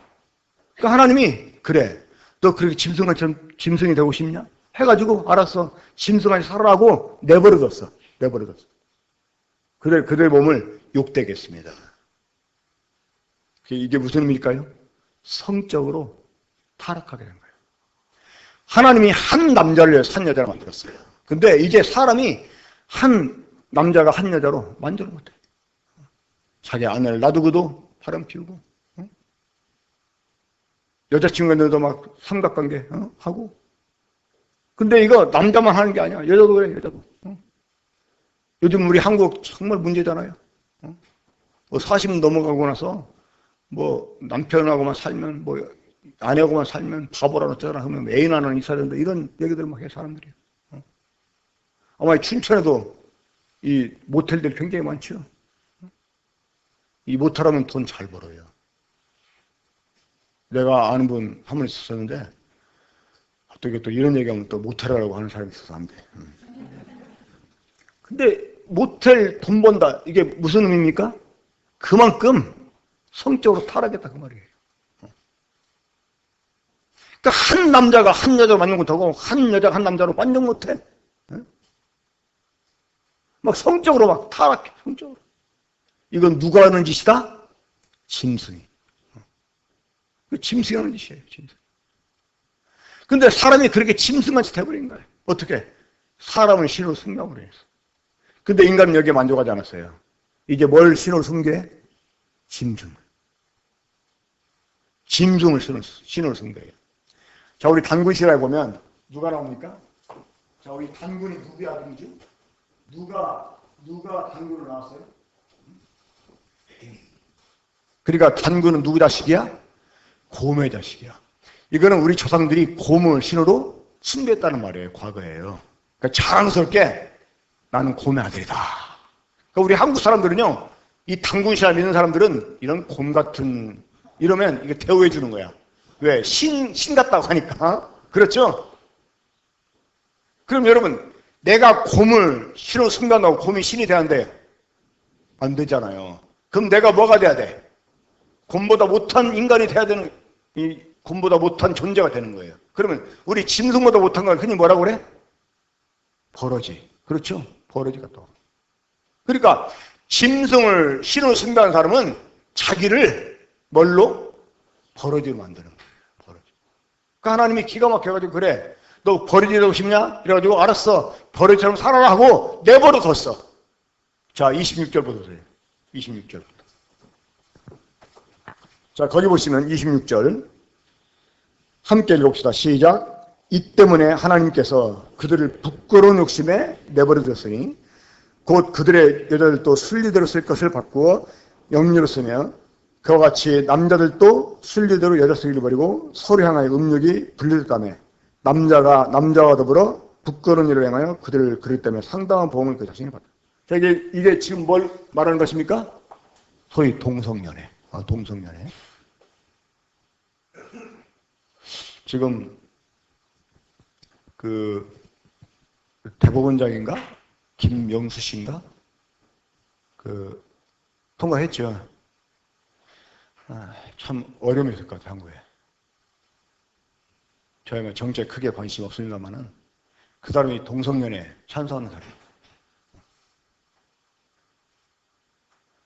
그러니까 하나님이 그래, 너 그렇게 짐승처럼 짐승이 되고 싶냐? 해가지고 알았어, 짐승같이 살아라고 내버려뒀어. 그들 몸을 욕되게 했습니다. 이게 무슨 의미일까요? 성적으로 타락하게 된 거예요. 하나님이 한 남자를 위해서 한 여자를 만들었어요. 근데 이제 사람이 한 남자가 한 여자로 만족을 못해. 자기 아내를 놔두고도 바람 피우고, 여자친구들도 막 삼각관계 하고. 근데 이거 남자만 하는 게 아니야. 여자도 그래, 여자도. 요즘 우리 한국 정말 문제잖아요. 뭐 40 넘어가고 나서 뭐 남편하고만 살면, 뭐 아내하고만 살면 바보라 어쩌라 하면 애인 하나는 있어야 된다, 이런 얘기들 막 해, 사람들이. 아마 춘천에도 이 모텔들이 굉장히 많죠. 이 모텔하면 돈 잘 벌어요. 내가 아는 분 한 분 있었는데, 어떻게 또 이런 얘기하면 또 모텔하라고 하는 사람이 있어서 안 돼. 근데 모텔 돈 번다, 이게 무슨 의미입니까? 그만큼 성적으로 타락했다, 그 말이에요. 그러니까 한 남자가 한 여자로 만족 못하고 한 여자가 한 남자로 만족 못해. 막 성적으로 막 타락해, 성적으로. 이건 누가 하는 짓이다? 짐승이. 짐승이 하는 짓이에요, 짐승. 근데 사람이 그렇게 짐승같이 돼버린 거예요. 어떻게? 사람을 신으로 숭배하고 그래서. 근데 인간은 여기에 만족하지 않았어요. 이제 뭘 신으로 숭배해? 짐승. 짐승을 신으로 숭배해요. 자, 우리 단군 시라에 보면 누가 나옵니까? 자, 우리 단군이 누구의 아들이죠? 누가 단군으로 나왔어요? 그러니까 단군은 누구 자식이야? 곰의 자식이야. 이거는 우리 조상들이 곰을 신으로 숭배했다는 말이에요, 과거에요. 그러니까 자랑스럽게 나는 곰의 아들이다. 그러니까 우리 한국 사람들은요, 이 단군신을 믿는 사람들은 이런 곰 같은, 이러면 이게 대우해 주는 거야. 왜? 신 같다고 하니까. 그렇죠? 그럼 여러분, 내가 곰을 신으로 숭배한다고 곰이 신이 되는데 안 되잖아요. 그럼 내가 뭐가 돼야 돼? 곰보다 못한 인간이 돼야 되는, 이 곰보다 못한 존재가 되는 거예요. 그러면 우리 짐승보다 못한 건 흔히 뭐라고 그래? 버러지. 그렇죠? 버러지가 또. 그러니까 짐승을 신으로 숭배하는 사람은 자기를 뭘로? 버러지로 만드는 거예요. 버러지. 그러니까 하나님이 기가 막혀가지고 그래, 너 버러지 되고 싶냐? 그래가지고 알았어, 버러지처럼 살아라 하고 내버려 뒀어. 자, 26절 보세요. 26절. 자, 거기 보시면 26절 함께 읽읍시다. 시작. 이 때문에 하나님께서 그들을 부끄러운 욕심에 내버려 두었으니 곧 그들의 여자들도 순리대로 쓸 것을 바꾸어 영리로 쓰며 그와 같이 남자들도 순리대로 여자 쓰기를 버리고 서로 향하여 음욕이 분리됐다며 남자와 더불어 부끄러운 일을 행하여 그들을 그럴 때문에 상당한 보응을 그 자신이 받다. 자, 이게 지금 뭘 말하는 것입니까? 소위 동성연애. 동성연애. 지금 그 대법원장인가? 김명수 씨인가? 그 통과했죠. 참 어려움이 있을 것 같아요, 한국에. 저희가 정치에 크게 관심이 없습니다만은 그 사람이 동성연애 찬성하는 사람.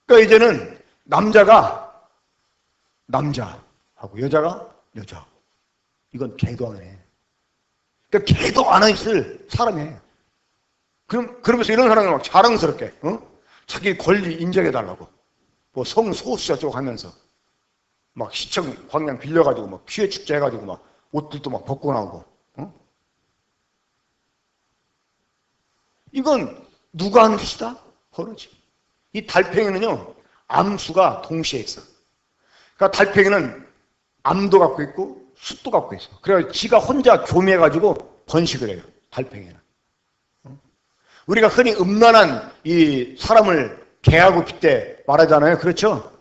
그러니까 이제는 남자가 남자하고 여자가 여자. 이건 개도 안 해. 그러니까 개도 안 있을 사람이에요. 그러면서 이런 사람을 막 자랑스럽게, 자기 권리 인정해달라고. 뭐 성소수자 쪽 하면서. 막 시청 광양 빌려가지고 막 피해 축제 해가지고 막 옷들도 막 벗고 나오고. 이건 누가 하는 짓이다? 버러지. 이 달팽이는요, 암수가 동시에 있어. 그러니까 달팽이는 암도 갖고 있고 숫도 갖고 있어. 그래서 지가 혼자 교미해가지고 번식을 해요. 달팽이는. 우리가 흔히 음란한 이 사람을 개하고 빗대 말하잖아요. 그렇죠?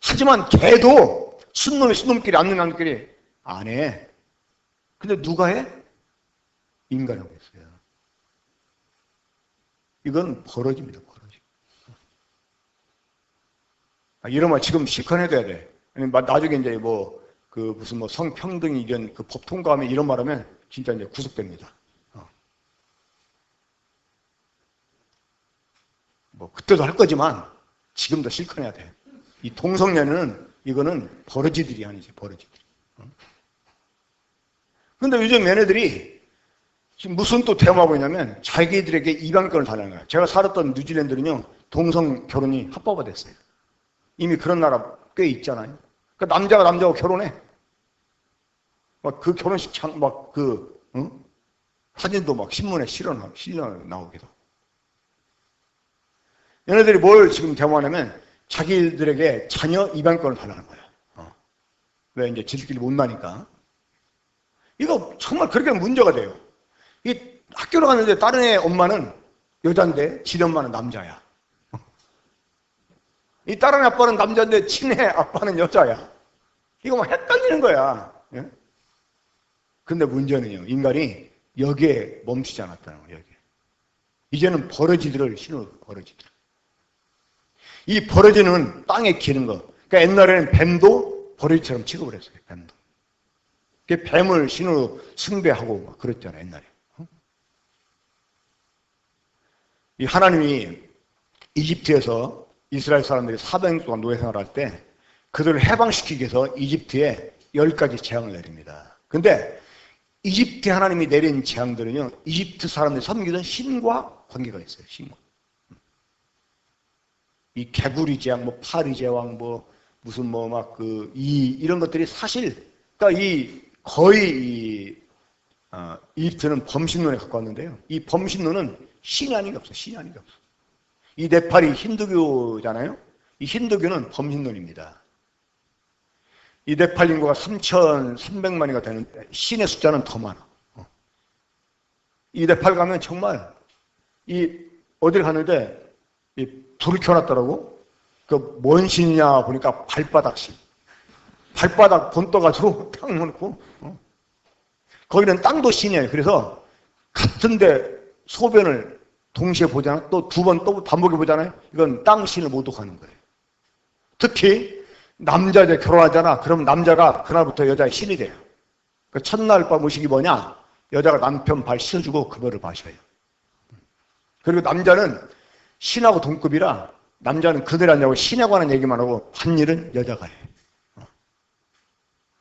하지만 개도 순놈끼리 암놈끼리 안 해. 근데 누가 해? 인간하고 있어요. 이건 버러지입니다. 버러지. 이러면 지금 실컷해둬야 돼. 나중에 이제 무슨 성평등 이런 그 법 통과하면 이런 말하면 진짜 이제 구속됩니다. 그때도 할 거지만 지금도 실컷해야 돼. 이 동성연애는 이거는 버러지들이 아니지, 버러지들. 근데 요즘 얘네들이 지금 무슨 또 대화하고 있냐면 자기들에게 입양권을 달라는 거야. 제가 살았던 뉴질랜드는요, 동성 결혼이 합법화됐어요. 이미 그런 나라 꽤 있잖아요. 그러니까 남자가 남자하고 결혼해. 막 그 결혼식 사진도 막 신문에 실려 나오기도. 얘네들이 뭘 지금 대화하냐면 자기들에게 자녀 입양권을 달라는 거야. 왜 이제 지들끼리 못 나니까. 이거 정말 그렇게 문제가 돼요. 이 학교를 갔는데 다른 애 엄마는 여잔데 지네 엄마는 남자야. 이 다른 아빠는 남자인데 친애 아빠는 여자야. 이거 막 헷갈리는 거야. 예? 근데 문제는요, 인간이 여기에 멈추지 않았다는 거예요. 여기에. 이제는 버러지들을 신어, 버러지들. 이 버러지는 땅에 기는 거. 그러니까 옛날에는 뱀도 버러지처럼 취급을 했어요. 뱀도. 뱀을 신으로 숭배하고 막 그랬잖아요. 옛날에. 이 하나님이 이집트에서 이스라엘 사람들이 400년 동안 노예 생활할 때 그들을 해방시키기 위해서 이집트에 10가지 재앙을 내립니다. 근데 이집트 하나님이 내린 재앙들은요, 이집트 사람들이 섬기던 신과 관계가 있어요. 신과. 이 개구리 재앙, 파리 제왕, 이런 것들이 사실, 그러니까 거의 이집트는 범신론에 가까웠는데요. 이 범신론은 신이 아닌 게 없어. 신이 아닌 게 없어. 이 네팔이 힌두교잖아요. 이 힌두교는 범신론입니다. 이 네팔 인구가 3,300만이가 되는데 신의 숫자는 더 많아. 이 네팔 가면 정말 어딜 가는데 불을 켜놨더라고. 뭔 신이냐 보니까 발바닥 신. 발바닥 본 떠가지고 딱 놓고. 거기는 땅도 신이에요. 그래서 같은데 소변을 동시에 보잖아. 또 두 번 또 반복해 보잖아요. 이건 땅 신을 모독하는 거예요. 특히 남자들 결혼하잖아. 그럼 남자가 그날부터 여자의 신이 돼요. 그 첫날 밤 의식이 뭐냐? 여자가 남편 발 씻어주고 그거를 마셔요. 그리고 남자는 신하고 동급이라 남자는 그들 하냐고 신하고 하는 얘기만 하고 한 일은 여자가 해.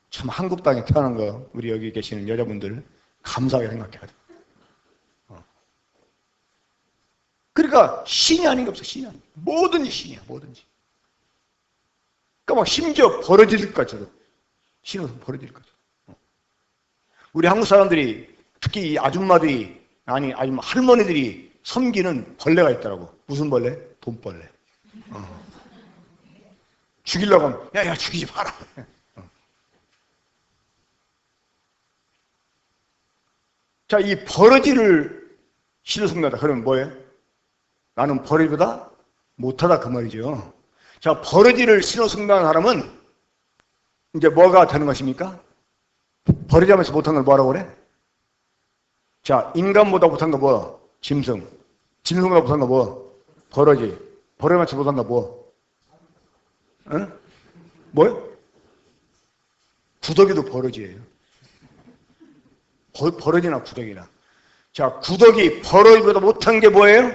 참 한국 땅에 태어난 거 우리 여기 계시는 여자분들 감사하게 생각해야 돼. 그러니까 신이 아닌 게 없어. 신이 아닌 게. 뭐든지 신이야. 뭐든지. 그러니까 막 심지어 벌어질 것처럼 신어서 벌어질 것처럼. 우리 한국 사람들이 특히 이 아줌마들이 아니 할머니들이 섬기는 벌레가 있더라고. 무슨 벌레? 돈벌레. 죽이려고 하면 야 죽이지 마라. 자, 이 버러지를 신을 숭배한다. 그러면 뭐예요? 나는 버러지보다 못하다 그 말이죠. 자, 버러지를 신을 숭배하는 사람은 이제 뭐가 되는 것입니까? 버러지하면서 못한 걸 뭐라고 그래? 자, 인간보다 못한 거 뭐? 짐승. 짐승보다 못한 거 뭐? 버러지. 버러지하면서 못한 거 뭐? 응? 뭐요? 구더기도 버러지예요. 버러지나 구더기나. 자, 구더기, 버러지보다 못한 게 뭐예요?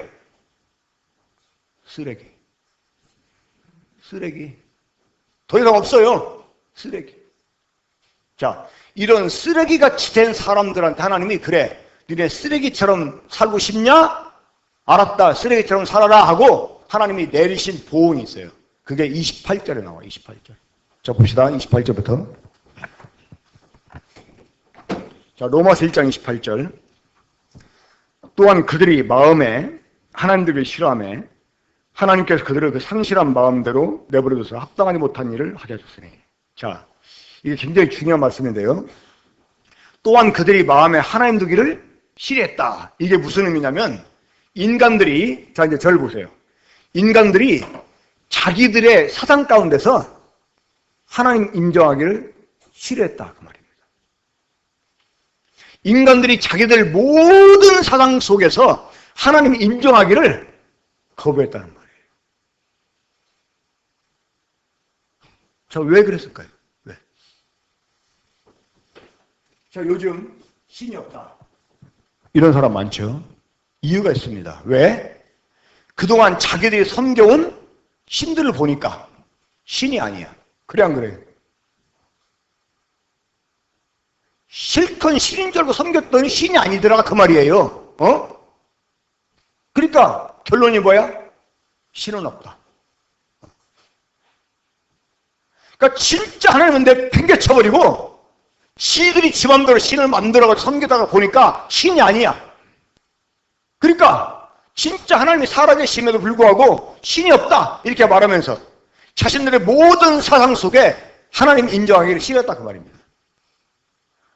쓰레기. 쓰레기. 더 이상 없어요. 쓰레기. 자, 이런 쓰레기같이 된 사람들한테 하나님이 그래, 니네 쓰레기처럼 살고 싶냐? 알았다. 쓰레기처럼 살아라 하고 하나님이 내리신 보응이 있어요. 그게 28절에 나와. 28절. 자, 봅시다. 28절부터. 자, 로마서 1장 28절. 또한 그들이 마음에 하나님들을 싫어하며 하나님께서 그들을 그 상실한 마음대로 내버려둬서 합당하지 못한 일을 하게 하셨으니. 자, 이게 굉장히 중요한 말씀인데요. 또한 그들이 마음에 하나님 두기를 싫어했다. 이게 무슨 의미냐면 인간들이, 자 이제 저를 보세요. 인간들이 자기들의 사상 가운데서 하나님 인정하기를 싫어했다 그 말입니다. 인간들이 자기들 모든 사상 속에서 하나님 인정하기를 거부했다는 말이에요. 자, 왜 그랬을까요? 왜? 자, 요즘 신이 없다. 이런 사람 많죠? 이유가 있습니다. 왜? 그동안 자기들이 섬겨온 신들을 보니까 신이 아니야. 그래 안 그래요? 실컷 신인 줄 알고 섬겼더니 신이 아니더라 그 말이에요. 그러니까 결론이 뭐야? 신은 없다. 그러니까 진짜 하나님은 내팽개쳐버리고 시들이 지 맘대로 신을 만들어서 섬기다가 보니까 신이 아니야. 그러니까 진짜 하나님이 살아계심에도 불구하고 신이 없다 이렇게 말하면서 자신들의 모든 사상 속에 하나님 인정하기를 싫었다 그 말입니다.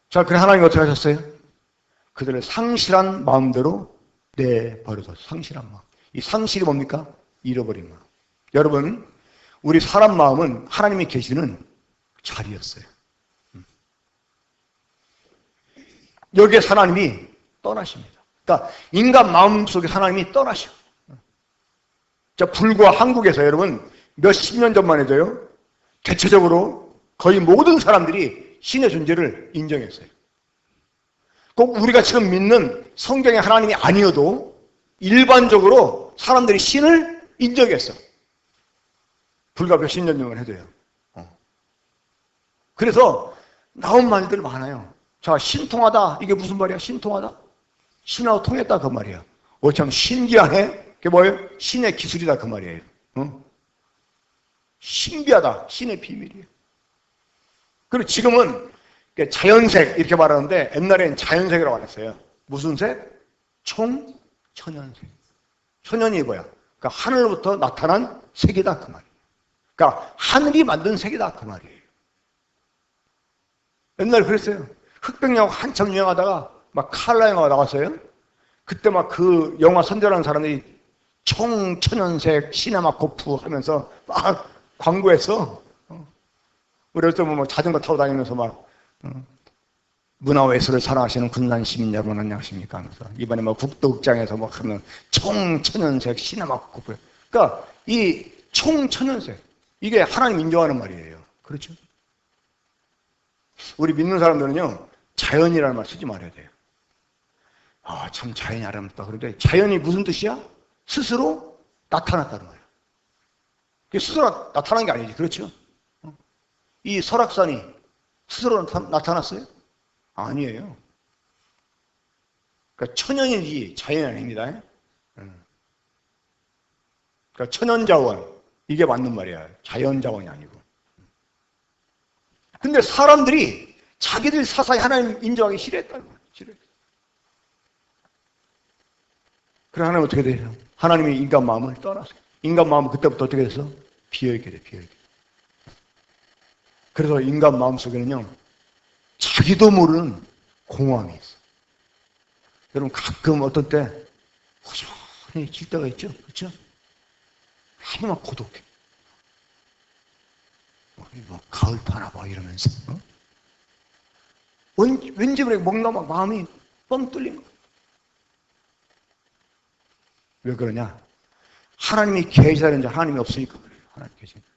자, 그래 하나님이 어떻게 하셨어요? 그들을 상실한 마음대로 내버려뒀어요. 상실한 마음. 이 상실이 뭡니까? 잃어버린 마음. 여러분, 우리 사람 마음은 하나님이 계시는 자리였어요. 여기에 하나님이 떠나십니다. 그러니까 인간 마음 속에 하나님이 떠나셔. 자, 불과 한국에서 여러분 몇십 년 전만 해도요, 대체적으로 거의 모든 사람들이 신의 존재를 인정했어요. 꼭 우리가 지금 믿는 성경의 하나님이 아니어도 일반적으로 사람들이 신을 인정했어. 불과 몇십 년 전만 해도요. 그래서 나온 말들 많아요. 자, 신통하다. 이게 무슨 말이야? 신통하다? 신하고 통했다 그 말이야. 참 신기하네. 그게 뭐예요? 신의 기술이다 그 말이에요. 신비하다. 신의 비밀이에요. 그리고 지금은 자연색 이렇게 말하는데 옛날엔 자연색이라고 안 했어요. 무슨 색? 총천연색. 천연이 뭐야? 그러니까 하늘부터 나타난 색이다 그 말이에요. 그러니까 하늘이 만든 색이다 그 말이에요. 옛날에 그랬어요. 흑백영화 한참 유행하다가 막 칼라 영화가 나왔어요. 그때 막 그 영화 선전하는 사람들이 총천연색 시네마코프 하면서 막 광고했어. 우리 어릴 때 뭐 자전거 타고 다니면서 막 문화예술을 사랑하시는 군산 시민 여러분 안녕하십니까 하면서 이번에 뭐 국도극장에서 뭐 하면 총천연색 시네마코프. 그러니까 이 총천연색 이게 하나님 인정하는 말이에요. 그렇죠? 우리 믿는 사람들은요 자연이라는 말 쓰지 말아야 돼요. 아, 참 자연이 아름답다. 그런데 자연이 무슨 뜻이야? 스스로 나타났다는 거예요. 그게 스스로 나타난 게 아니지. 그렇죠? 이 설악산이 스스로 나타났어요? 아니에요. 그러니까 천연이지 자연이 아닙니다. 그러니까 천연자원 이게 맞는 말이야. 자연자원이 아니고. 근데 사람들이 자기들 사사에 하나님 인정하기 싫어했다는 거예요. 싫어했어요. 그래 하나님 어떻게 돼요? 하나님이 인간 마음을 떠났어요. 인간 마음은 그때부터 어떻게 됐어? 비어있게 돼, 비어있게. 그래서 인간 마음 속에는요, 자기도 모르는 공허함이 있어. 여러분 가끔 어떤 때 허전히 질 때가 있죠, 그렇죠? 하루만 고독해. 뭐 가을 타나 봐 이러면서. 어? 왠지 모르게 뭔가 막 마음이 뻥 뚫린 거야. 왜 그러냐? 하나님이 계시다는지 하나님이 없으니까 그래요. 하나님 계시니까.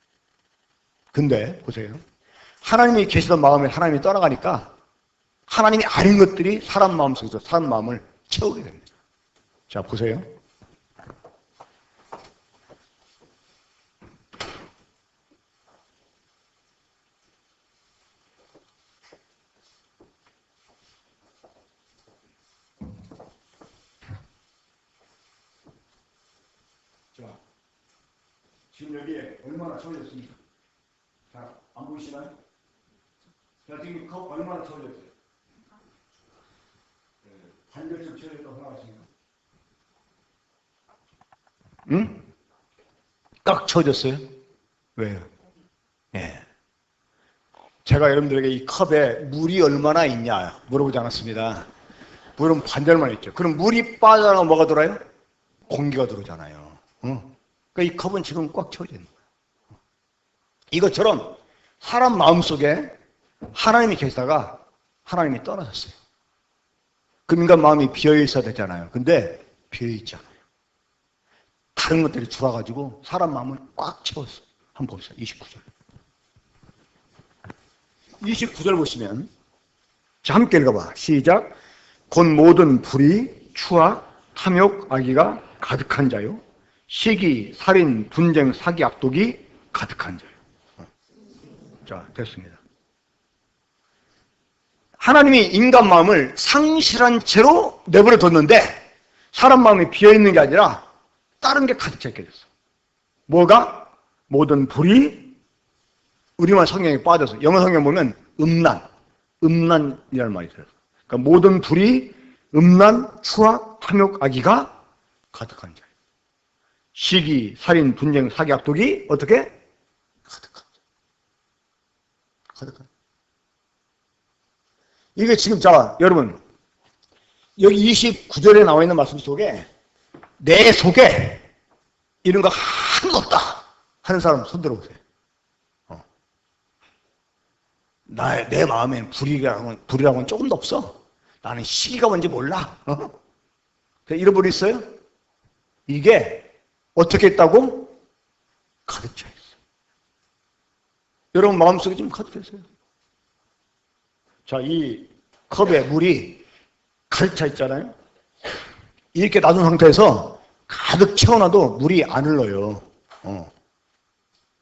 근데 보세요. 하나님이 계시던 마음에 하나님이 떠나가니까 하나님이 아닌 것들이 사람 마음속에서 사람 마음을 채우게 됩니다. 자, 보세요. 자, 지금 여기에 얼마나 채워졌습니까? 자, 안 보이시나요? 자, 지금 컵 얼마나 채워졌어요? 반절쯤 채워졌다고 생각하십니까? 응? 딱 채워졌어요? 왜요? 예. 제가 여러분들에게 이 컵에 물이 얼마나 있냐 물어보지 않았습니다. 물은 반절만 있죠. 그럼 물이 빠져나가면 뭐가 들어요? 공기가 들어오잖아요. 그러니까 이 컵은 지금 꽉 채워져 있는 거예요. 이것처럼 사람 마음속에 하나님이 계시다가 하나님이 떠나셨어요. 그럼 인간 마음이 비어있어야 되잖아요. 근데 비어있지 않아요. 다른 것들이 들어와가지고 사람 마음을 꽉 채웠어요. 한번 봅시다. 29절. 29절 보시면, 자, 함께 읽어봐. 시작. 곧 모든 불의, 추악, 탐욕, 악의가 가득한 자요. 시기, 살인, 분쟁, 사기, 악독이 가득한 자요. 자, 됐습니다. 하나님이 인간 마음을 상실한 채로 내버려 뒀는데 사람 마음이 비어있는 게 아니라 다른 게 가득 차 있게 됐어. 뭐가? 모든 불의, 우리말 성경에 빠져서 영어 성경 보면 음란이라는 말이 들어요. 그러니까 모든 불의, 음란, 추악, 탐욕, 악의가 가득한 자예요. 시기, 살인, 분쟁, 사기, 악독이 어떻게? 가득한 자. 가득한. 이게 지금 자 여러분 여기 29절에 나와 있는 말씀 속에 내 속에 이런 거 하나도 없다 하는 사람 손 들어보세요. 내 마음엔 불이라고는 조금도 없어. 나는 시기가 뭔지 몰라. 잃어버려 있어요? 이게 어떻게 있다고? 가득 차 있어. 여러분 마음속에 지금 가득 차 있어요. 자, 이 컵에 물이 가득 차 있잖아요. 이렇게 놔둔 상태에서 가득 채워놔도 물이 안 흘러요.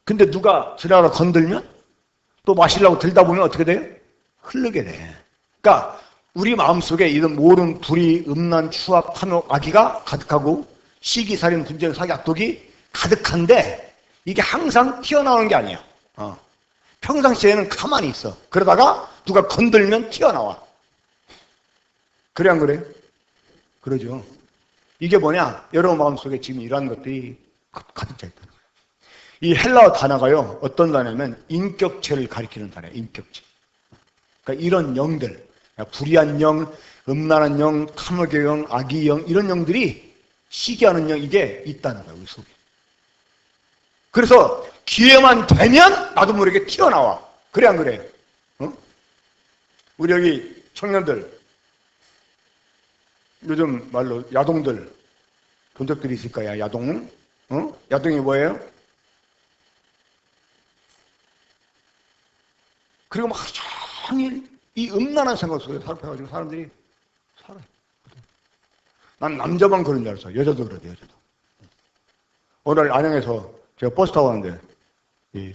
근데 누가 지나가 건들면 또 마시려고 들다 보면 어떻게 돼요? 흐르게 돼. 그러니까 우리 마음속에 이런 모든 불의, 음란, 추악, 탐욕, 악의가 가득하고 시기, 살인, 분쟁, 사기, 악독이 가득한데 이게 항상 튀어나오는 게 아니야. 평상시에는 가만히 있어. 그러다가 누가 건들면 튀어나와. 그래 안 그래요? 그러죠. 이게 뭐냐? 여러분 마음속에 지금 이러한 것들이 가득 차 있다. 이 헬라어 단어가요. 어떤 단어냐면 인격체를 가리키는 단어예요. 인격체. 그러니까 이런 영들, 불의한 영, 음란한 영, 탐욕의 영, 악의 영 이런 영들이 시기하는 영 이게 있다는 거예요. 우리 속에. 그래서 기회만 되면 나도 모르게 튀어나와. 그래 안 그래요? 우리 여기 청년들 요즘 말로 야동들 본 적들이 있을 거야. 야동. 야동이 뭐예요? 그리고 막 하루 종일 이 음란한 생각 속에 살펴가지고 사람들이 살아요. 난 남자만 그런 줄 알았어. 여자도 그러대, 여자도. 오늘 안양에서 제가 버스 타고 가는데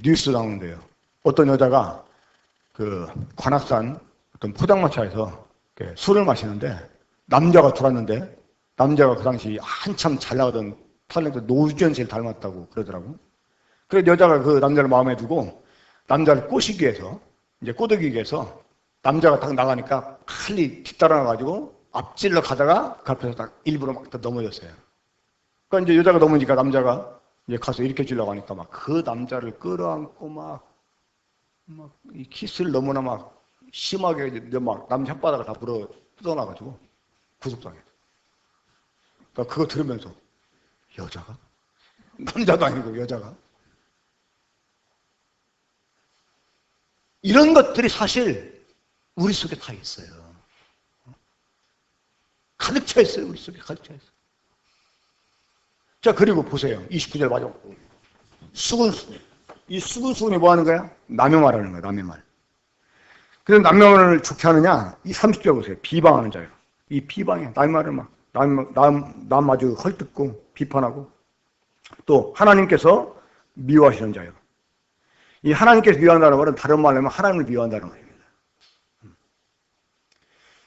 뉴스 나오는데요. 어떤 여자가 그 관악산 어떤 포장마차에서 술을 마시는데 남자가 들어왔는데 남자가 그 당시 한참 잘 나가던 탤런트 노주현 씨를 닮았다고 그러더라고. 그래서 여자가 그 남자를 마음에 두고 남자를 꼬시기 위해서 이제 꼬드기에서 남자가 딱 나가니까 빨리 뒤따라 나가지고 앞질러 가다가 그 앞에서 딱 일부러 막 넘어졌어요. 그러니까 이제 여자가 넘으니까 남자가 이제 가서 이렇게 주려고 하니까 막 그 남자를 끌어안고 막 이 키스를 너무나 막 심하게 막 남자 혓바닥을 다 물어 뜯어놔가지고 구속당했어. 그러니까 그거 들으면서 여자가? 남자도 아니고 여자가? 이런 것들이 사실 우리 속에 다 있어요. 가득 차 있어요. 우리 속에 가득 차 있어요. 자, 그리고 보세요. 29절 마지막. 이 수근수근이 뭐 하는 거야? 남의 말 하는 거야, 남의 말. 그래서 남의 말을 좋게 하느냐? 이 30절 보세요. 비방하는 자요. 이 비방이야. 남의 말을 막, 남 아주 헐뜯고, 비판하고. 또, 하나님께서 미워하시는 자요. 이 하나님께서 미워한다는 말은 다른 말로 하면 하나님을 미워한다는 말입니다.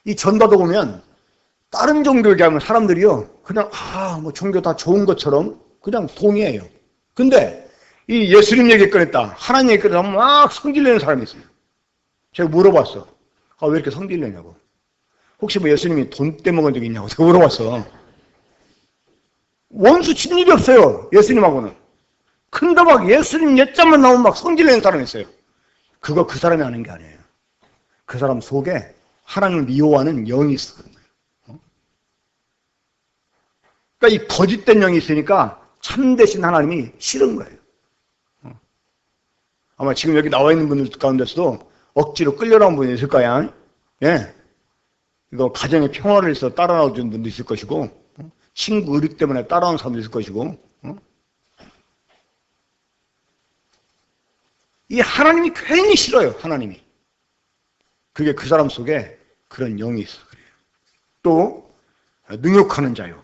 이 전도도 보면, 다른 종교 얘기하면 사람들이요, 그냥, 뭐 종교 다 좋은 것처럼 그냥 동의해요. 근데, 이 예수님 얘기 꺼냈다, 하나님 얘기 꺼냈다 하면 막 성질내는 사람이 있어요. 제가 물어봤어. 왜 이렇게 성질내냐고. 혹시 뭐 예수님이 돈 떼먹은 적이 있냐고 제가 물어봤어. 원수 치는 일이 없어요. 예수님하고는. 근데 막 예수님 옛자만 나오면 막 성질내는 사람이 있어요. 그거 그 사람이 하는 게 아니에요. 그 사람 속에 하나님을 미워하는 영이 있어. 그러니까 이 거짓된 영이 있으니까 참되신 하나님이 싫은 거예요. 아마 지금 여기 나와 있는 분들 가운데서도 억지로 끌려나온 분이 있을 거야. 예. 이거 가정의 평화를 위해서 따라 나오는 분도 있을 것이고, 친구 의리 때문에 따라오는 사람도 있을 것이고, 이 하나님이 괜히 싫어요, 하나님이. 그게 그 사람 속에 그런 영이 있어. 그래요. 또, 능욕하는 자요.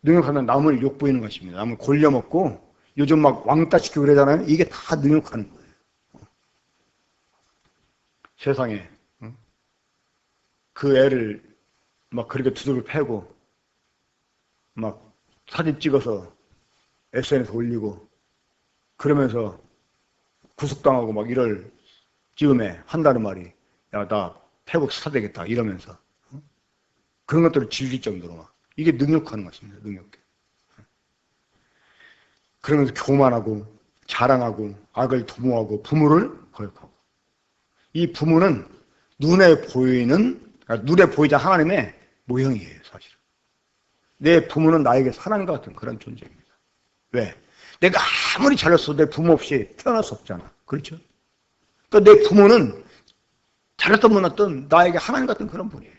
능욕하면 남을 욕보이는 것입니다. 남을 골려먹고, 요즘 막 왕따 시키고 그러잖아요. 이게 다 능욕하는 거예요. 세상에. 그 애를 막 그렇게 두들겨 패고, 막 사진 찍어서 SNS에 올리고, 그러면서 구속당하고 막 이럴 즈음에 한다는 말이, 야, 나 태국 사되겠다 이러면서 그런 것들을 즐길 정도로 막 이게 능욕하는 것입니다. 능욕. 그러면서 교만하고 자랑하고 악을 도모하고 부모를 거역하고, 이 부모는 눈에 보이지 하나님의 모형이에요. 사실은 내 부모는 나에게 하나님과 같은 그런 존재입니다. 왜? 내가 아무리 잘났어도 내 부모 없이 태어날 수 없잖아. 그렇죠? 그러니까 내 부모는 잘났든 못났든 나에게 하나님 같은 그런 분이에요.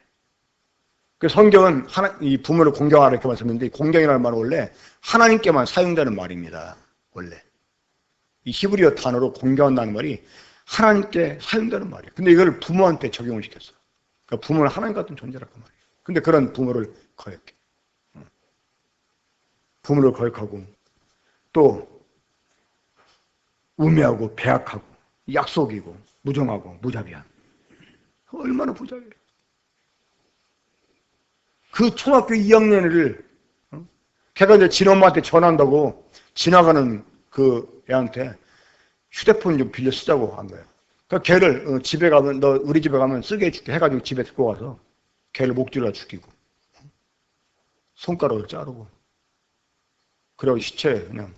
그 성경은 이 부모를 공경하라 이렇게 말씀했는데, 공경이라는 말은 원래 하나님께만 사용되는 말입니다. 원래 이 히브리어 단어로 공경한다는 말이 하나님께 사용되는 말이에요. 근데 이걸 부모한테 적용을 시켰어. 그러니까 부모는 하나님 같은 존재라고 말이에요. 근데 그런 부모를 거역해. 부모를 거역하고, 또 우매하고 배악하고 약속이고 무정하고 무자비한. 얼마나 부자예요. 그 초등학교 2학년을 걔가 이제 진엄마한테 전화한다고 지나가는 그 애한테 휴대폰 좀 빌려 쓰자고 한 거예요. 그러니까 걔를 집에 가면, 너 우리 집에 가면 쓰게 해줄게 해가지고 집에 데리고 가서 걔를 목줄라 죽이고 손가락을 자르고, 그리고 시체 그냥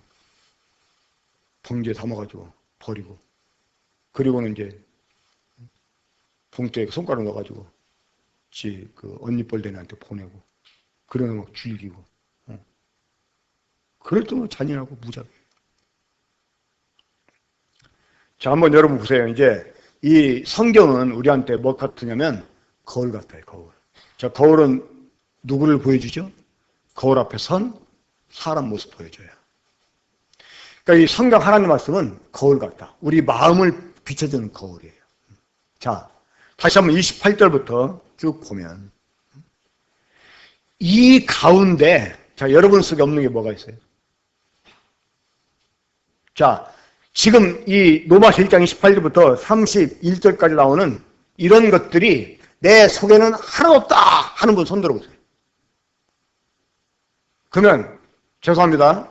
봉지에 담아가지고 버리고, 그리고는 이제 봉투에 손가락 넣어가지고 그 언니뻘대한테 보내고, 그러면 막 죽이고, 그럴 정도로 잔인하고 무자비. 자, 한번 여러분 보세요. 이제 이 성경은 우리한테 뭐 같으냐면 거울 같아요. 거울. 자, 거울은 누구를 보여주죠? 거울 앞에 선 사람 모습 보여줘요. 그러니까 이 성경 하나님 말씀은 거울 같다. 우리 마음을 비춰주는 거울이에요. 자, 다시 한번 28절부터 쭉 보면 이 가운데, 자, 여러분 속에 없는 게 뭐가 있어요? 자, 지금 이 로마서 1장 28절부터 31절까지 나오는 이런 것들이 내 속에는 하나도 없다 하는 분 손 들어보세요. 그러면 죄송합니다.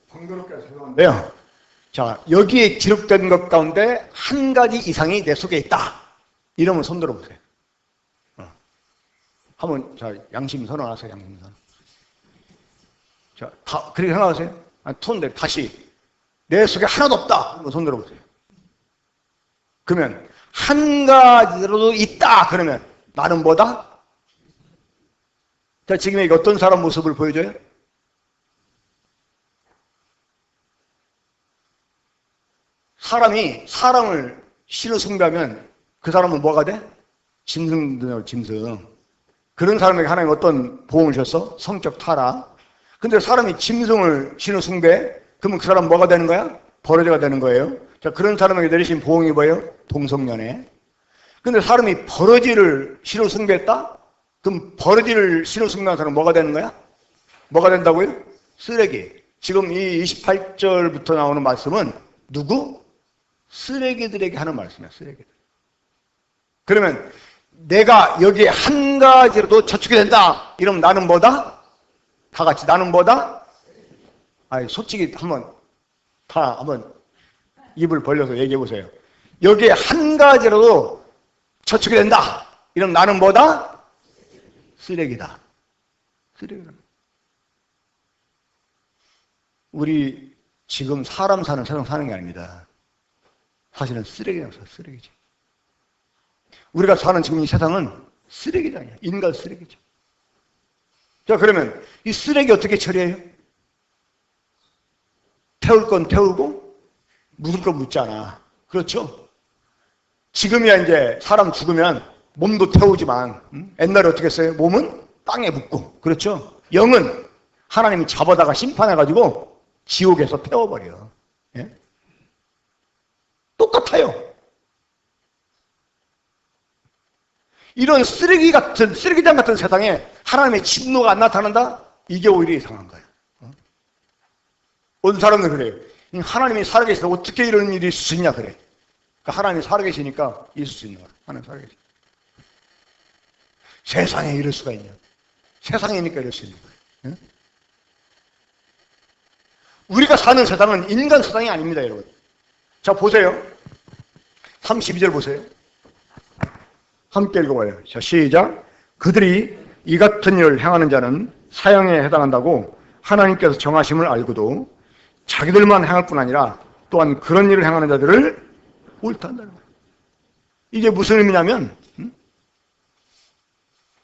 번거롭게 죄송한데요. 자, 여기에 기록된 것 가운데 한 가지 이상이 내 속에 있다. 이러면 손 들어보세요. 한번, 자, 양심 선언하세요, 양심 선언. 자, 그렇게 생각하세요. 손들 다시. 내 속에 하나도 없다. 한번 손 들어보세요. 그러면, 한 가지로도 있다. 그러면, 나는 뭐다? 자, 지금 여기 어떤 사람 모습을 보여줘요? 사람이 사람을 신을 숭배하면 그 사람은 뭐가 돼? 짐승이요, 짐승. 그런 사람에게 하나님 어떤 보응을 주셨어? 성격 타락. 근데 사람이 짐승을 신을 숭배, 그러면 그 사람은 뭐가 되는 거야? 버러지가 되는 거예요. 자, 그런 사람에게 내리신 보응이 뭐예요? 동성연애. 근데 사람이 버러지를 신을 숭배했다? 그럼 버러지를 신을 숭배한 사람은 뭐가 되는 거야? 뭐가 된다고요? 쓰레기. 지금 이 28절부터 나오는 말씀은 누구? 쓰레기들에게 하는 말씀이야, 쓰레기들. 그러면 내가 여기에 한 가지로도 저축이 된다. 이러면 나는 뭐다? 다 같이 나는 뭐다? 아니, 솔직히 한번 입을 벌려서 얘기해 보세요. 여기에 한 가지로도 저축이 된다. 이러면 나는 뭐다? 쓰레기다. 쓰레기다. 우리 지금 사람 사는 세상 사는 게 아닙니다. 사실은 쓰레기라고 써요. 쓰레기죠. 우리가 사는 지금 이 세상은 쓰레기장이야. 인간 쓰레기죠. 자, 그러면 이 쓰레기 어떻게 처리해요? 태울 건 태우고 묻을 건 묻잖아. 그렇죠? 지금이야 이제 사람 죽으면 몸도 태우지만 옛날에 어떻게 했어요? 몸은 땅에 묻고. 그렇죠? 영은 하나님이 잡아다가 심판해가지고 지옥에서 태워버려. 예? 똑같아요. 이런 쓰레기장 같은 세상에 하나님의 진노가 안 나타난다? 이게 오히려 이상한 거예요. 어떤 사람들 그래요. 하나님이 살아계시다 어떻게 이런 일이 있을 수 있냐 그래. 그러니까 하나님이 살아계시니까 있을 수 있는 거야. 하나님 살아계시. 세상에 이럴 수가 있냐. 세상이니까 이럴 수 있는 거예요. 우리가 사는 세상은 인간 세상이 아닙니다, 여러분. 자, 보세요. 32절 보세요. 함께 읽어봐요. 자, 시작. 그들이 이 같은 일을 행하는 자는 사형에 해당한다고 하나님께서 정하심을 알고도 자기들만 행할 뿐 아니라 또한 그런 일을 행하는 자들을 옳다 한다는 거예요. 이게 무슨 의미냐면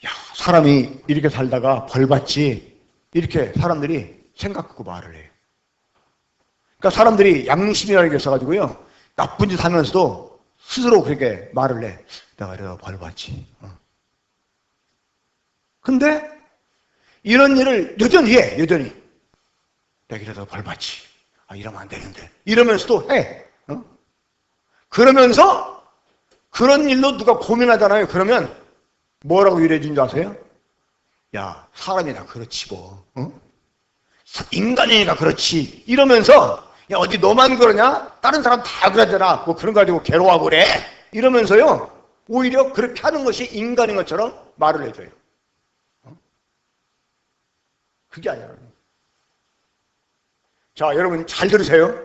야, 사람이 이렇게 살다가 벌받지 이렇게 사람들이 생각하고 말을 해요. 그러니까 사람들이 양심이라는 게 있어가지고요. 나쁜 짓 하면서도 스스로 그렇게 말을 해. 내가 이러다 벌받지. 근데 이런 일을 여전히 해. 여전히. 내가 이러다 벌받지. 아, 이러면 안 되는데. 이러면서도 해. 그러면서 그런 일로 누가 고민하잖아요. 그러면 뭐라고 위로해 준 줄 아세요? 야, 사람이나 그렇지 뭐. 인간이니까 그렇지. 이러면서 야, 어디 너만 그러냐? 다른 사람 다 그러잖아. 뭐 그런 거 가지고 괴로워하고 그래. 이러면서요. 오히려 그렇게 하는 것이 인간인 것처럼 말을 해줘요. 그게 아니라. 자, 여러분 잘 들으세요.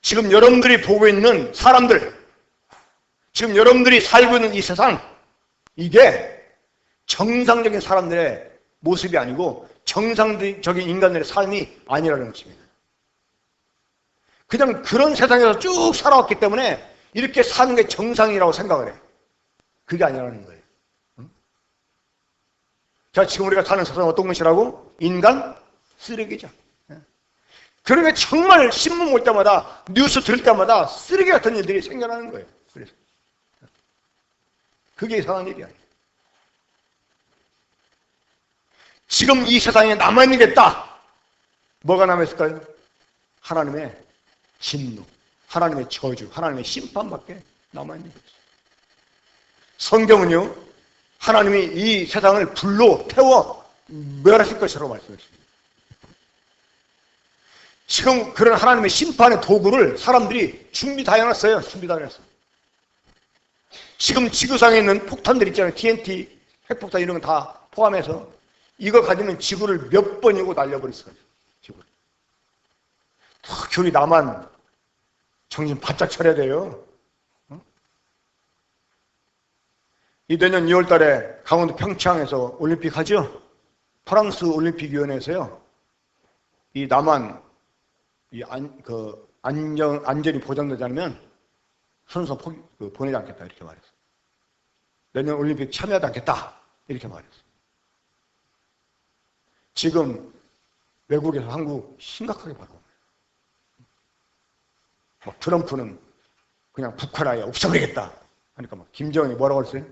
지금 여러분들이 보고 있는 사람들, 지금 여러분들이 살고 있는 이 세상, 이게 정상적인 사람들의 모습이 아니고 정상적인 인간들의 삶이 아니라는 것입니다. 그냥 그런 세상에서 쭉 살아왔기 때문에 이렇게 사는 게 정상이라고 생각을 해. 그게 아니라는 거예요. 자, 지금 우리가 사는 세상은 어떤 것이라고? 인간 쓰레기죠. 그러니까 정말 신문 볼 때마다 뉴스 들을 때마다 쓰레기 같은 일들이 생겨나는 거예요. 그래서 그게 이상한 일이 아니에요. 지금 이 세상에 남아있는 게 있다. 뭐가 남아있을까요? 하나님의 진노, 하나님의 저주, 하나님의 심판밖에 남아있는 거죠. 성경은요, 하나님이 이 세상을 불로 태워 멸하실 것이라고 말씀했습니다. 지금 그런 하나님의 심판의 도구를 사람들이 준비 다 해놨어요. 준비 다 해놨어요. 지금 지구상에 있는 폭탄들 있잖아요. TNT, 핵폭탄 이런 거 다 포함해서 이거 가지면 지구를 몇 번이고 날려버릴 수가 있어요. 지구를. 특히 우리 남한 정신 바짝 차려야 돼요. 이 내년 2월 달에 강원도 평창에서 올림픽 하죠? 프랑스 올림픽위원회에서요, 이 남한, 안전이 보장되지 않으면 선수 보내지 않겠다, 이렇게 말했어요. 내년 올림픽 참여하지 않겠다, 이렇게 말했어요. 지금 외국에서 한국 심각하게 바라봅니다. 트럼프는 그냥 북한 아예 없애버리겠다 하니까 김정은이 뭐라고 했어요?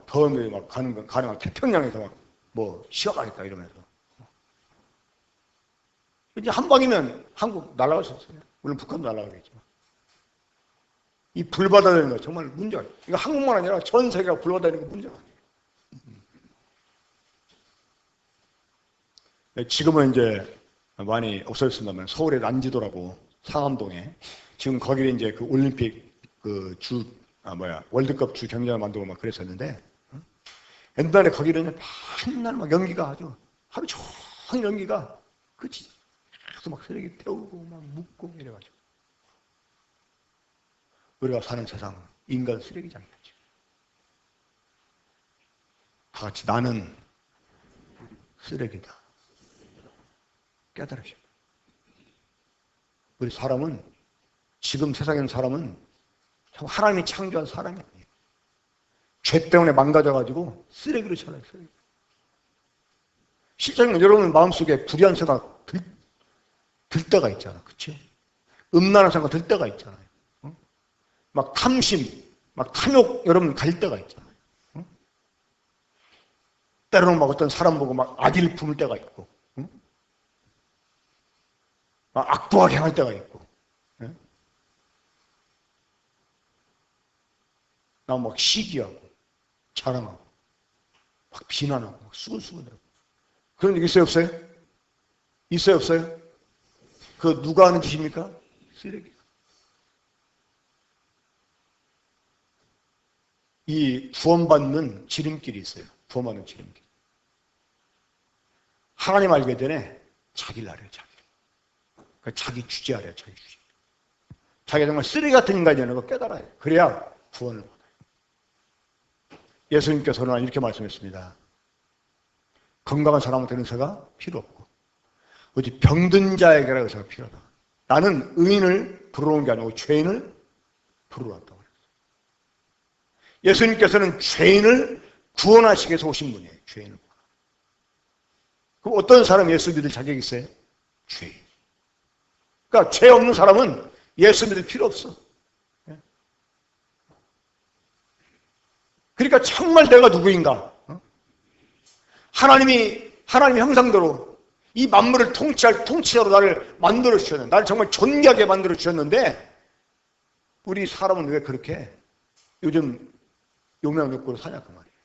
더운데 가능한 태평양에서 쉬어가겠다 이러면서. 이제 한 방이면 한국 날아갈 수 없어요. 물론 북한도 날아가겠지만. 이 불받아들이는 거 정말 문제가 있어요. 이거 한국만 아니라 전 세계가 불받아들이는 게 문제가 아니에요. 지금은 이제 많이 없어졌습니다만 서울의 난지도라고 상암동에 지금 거기에 이제 그 올림픽 월드컵 주 경기장을 만들고 막 그랬었는데, 옛날에 거기는 맨날 막 연기가 하루 종일 연기가 그치 계속 막 쓰레기 태우고 막 묻고 이래가지고 우리가 사는 세상은 인간 쓰레기장이었죠. 다 같이 나는 쓰레기다 깨달으셔. 우리 사람은 지금 세상에 있는 사람은 참 하나님이 창조한 사람이 아니에요. 죄 때문에 망가져가지고 쓰레기로 살아요. 쓰레기. 실제로 여러분 마음속에 불의한 생각 들 때가 있잖아. 그치? 음란한 생각 들 때가 있잖아요. 막 탐심, 막 탐욕 여러분 갈 때가 있잖아요. 때로는 막 어떤 사람 보고 막 악의를 품을 때가 있고, 막 악독하게 행할 때가 있고, 나 막 시기하고, 자랑하고, 막 비난하고, 막 수근수근하고. 그런 적 있어요, 없어요? 있어요, 없어요? 그 누가 하는 짓입니까? 쓰레기. 이 구원받는 지름길이 있어요. 구원받는 지름길. 하나님 알게 되네. 자기를 알아요, 자기. 그러니까 자기 주제 알아요, 자기 주제. 자기가 정말 쓰레기 같은 인간이라는 걸 깨달아요. 그래야 구원을 받아요. 예수님께서는 이렇게 말씀했습니다. 건강한 사람한테는 의사가 필요 없고 어디 병든 자에게라 의사가 필요하다. 나는 의인을 부르러 온 게 아니고 죄인을 부르러 왔다고 그랬어요. 예수님께서는 죄인을 구원하시기 위해서 오신 분이에요. 죄인을. 그럼 어떤 사람이 예수 믿을 자격이 있어요? 죄인. 그러니까 죄 없는 사람은 예수 믿을 필요 없어. 그러니까 정말 내가 누구인가? 하나님이 형상대로 이 만물을 통치할 통치자로 나를 만들어 주셨는데, 나를 정말 존귀하게 만들어 주셨는데, 우리 사람은 왜 그렇게 요즘 용맹욕구로 사냐 그 말이에요.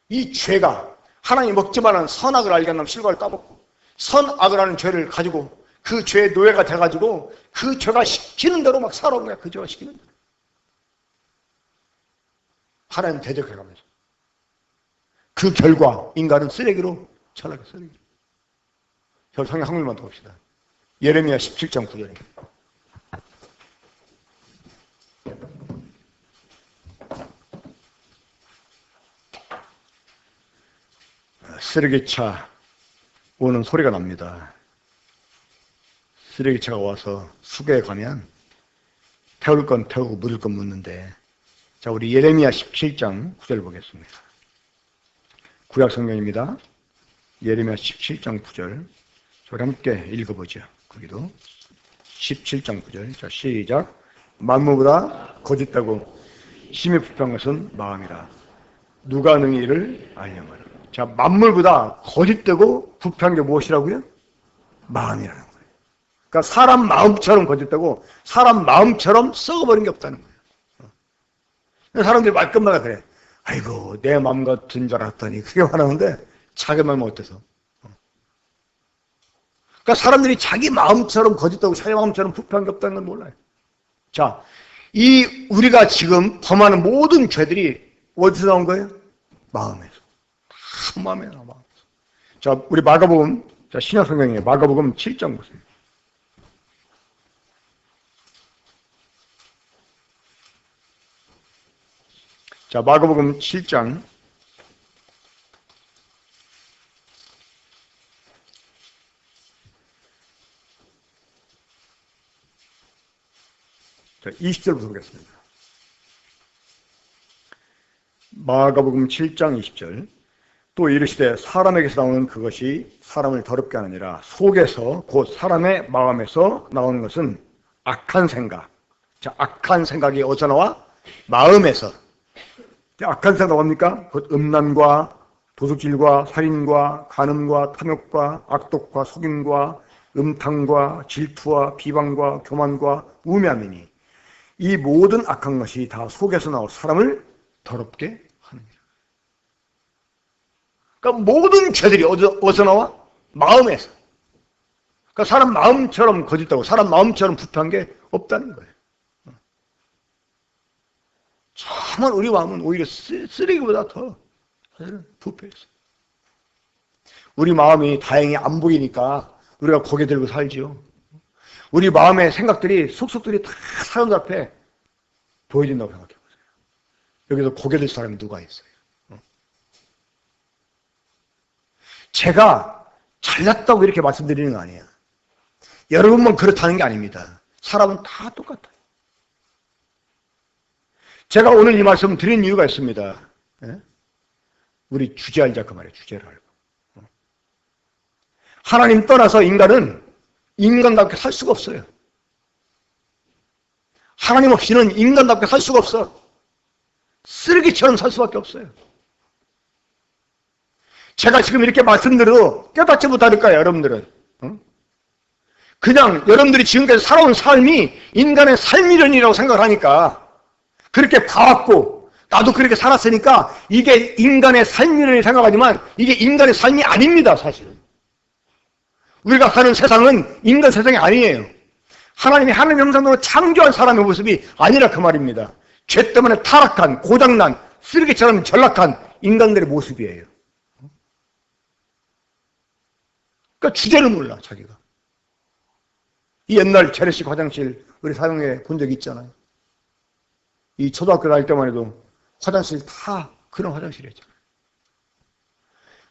이 죄가 하나님 먹지 말라는 선악을 알게 하면 실과를 따먹고 선악을 하는 죄를 가지고 그 죄의 노예가 돼가지고 그 죄가 시키는 대로 막 살아온 거야. 그 죄가 시키는 대로. 하나님 대적해가면서. 그 결과 인간은 쓰레기로 전락해 쓰레기. 저 성경 한 글만 더 봅시다. 예레미야 17장 9절입니다. 쓰레기차 오는 소리가 납니다. 쓰레기차가 와서 수거에 가면 태울 건 태우고 묻을 건 묻는데, 자, 우리 예레미야 17장 9절 보겠습니다. 구약 성경입니다. 예레미야 17장 9절. 저희 함께 읽어보죠. 거기도 17장 9절. 자, 시작. 만무보다 거짓되고 심히 불평한 것은 마음이라. 누가 능히 이를 알려마라. 자, 만물보다 거짓되고 부패한 게 무엇이라고요? 마음이라는 거예요. 그러니까 사람 마음처럼 거짓되고 사람 마음처럼 썩어버린 게 없다는 거예요. 사람들이 말끝마다 그래. 아이고, 내 마음 같은 줄 알았더니 그게 화나는데 자기 마음은 어때서? 그러니까 사람들이 자기 마음처럼 거짓되고 자기 마음처럼 부패한 게 없다는 걸 몰라요. 자, 우리가 지금 범하는 모든 죄들이 어디서 나온 거예요? 마음에서. 다 마음에 나와. 자, 우리 마가복음, 자, 신약 성경에 마가복음 7장 보세요. 자, 마가복음 7장. 자, 20절부터 보겠습니다. 마가복음 7장 20절. 또 이르시되 사람에게서 나오는 그것이 사람을 더럽게 하느니라. 속에서 곧 사람의 마음에서 나오는 것은 악한 생각. 자, 악한 생각이 어디서 나와? 마음에서. 악한 생각 뭡니까? 곧 음란과 도둑질과 살인과 간음과 탐욕과 악독과 속임과 음탕과 질투와 비방과 교만과 우매함이니 이 모든 악한 것이 다 속에서 나올 사람을 더럽게 하느니라. 그러니까 모든 죄들이 어디서 나와? 마음에서. 그러니까 사람 마음처럼 거짓되고 사람 마음처럼 부패한 게 없다는 거예요. 정말 우리 마음은 오히려 쓰레기보다 더 사실은 부패했어요. 우리 마음이 다행히 안 보이니까 우리가 고개 들고 살지요. 우리 마음의 생각들이 속속들이 다 사람들 앞에 보여진다고 생각해 보세요. 여기서 고개 들 사람이 누가 있어요? 제가 잘났다고 이렇게 말씀드리는 거 아니에요. 여러분만 그렇다는 게 아닙니다. 사람은 다 똑같아요. 제가 오늘 이 말씀 드린 이유가 있습니다. 우리 주제 알자 그 말이에요. 주제를 알고. 하나님 떠나서 인간은 인간답게 살 수가 없어요. 하나님 없이는 인간답게 살 수가 없어. 쓰레기처럼 살 수밖에 없어요. 제가 지금 이렇게 말씀드려도 깨닫지 못하니까요, 여러분들은. 그냥 여러분들이 지금까지 살아온 삶이 인간의 삶이련이라고 생각하니까 그렇게 봐왔고 나도 그렇게 살았으니까 이게 인간의 삶이라고 생각하지만 이게 인간의 삶이 아닙니다, 사실. 우리가 사는 세상은 인간 세상이 아니에요. 하나님이 하나님 형상으로 창조한 사람의 모습이 아니라 그 말입니다. 죄 때문에 타락한, 고장난, 쓰레기처럼 전락한 인간들의 모습이에요. 그러니까 주제를 몰라, 자기가. 이 옛날 재래식 화장실 우리 사용해 본 적이 있잖아요. 이 초등학교 다닐 때만 해도 화장실 다 그런 화장실이었잖아요.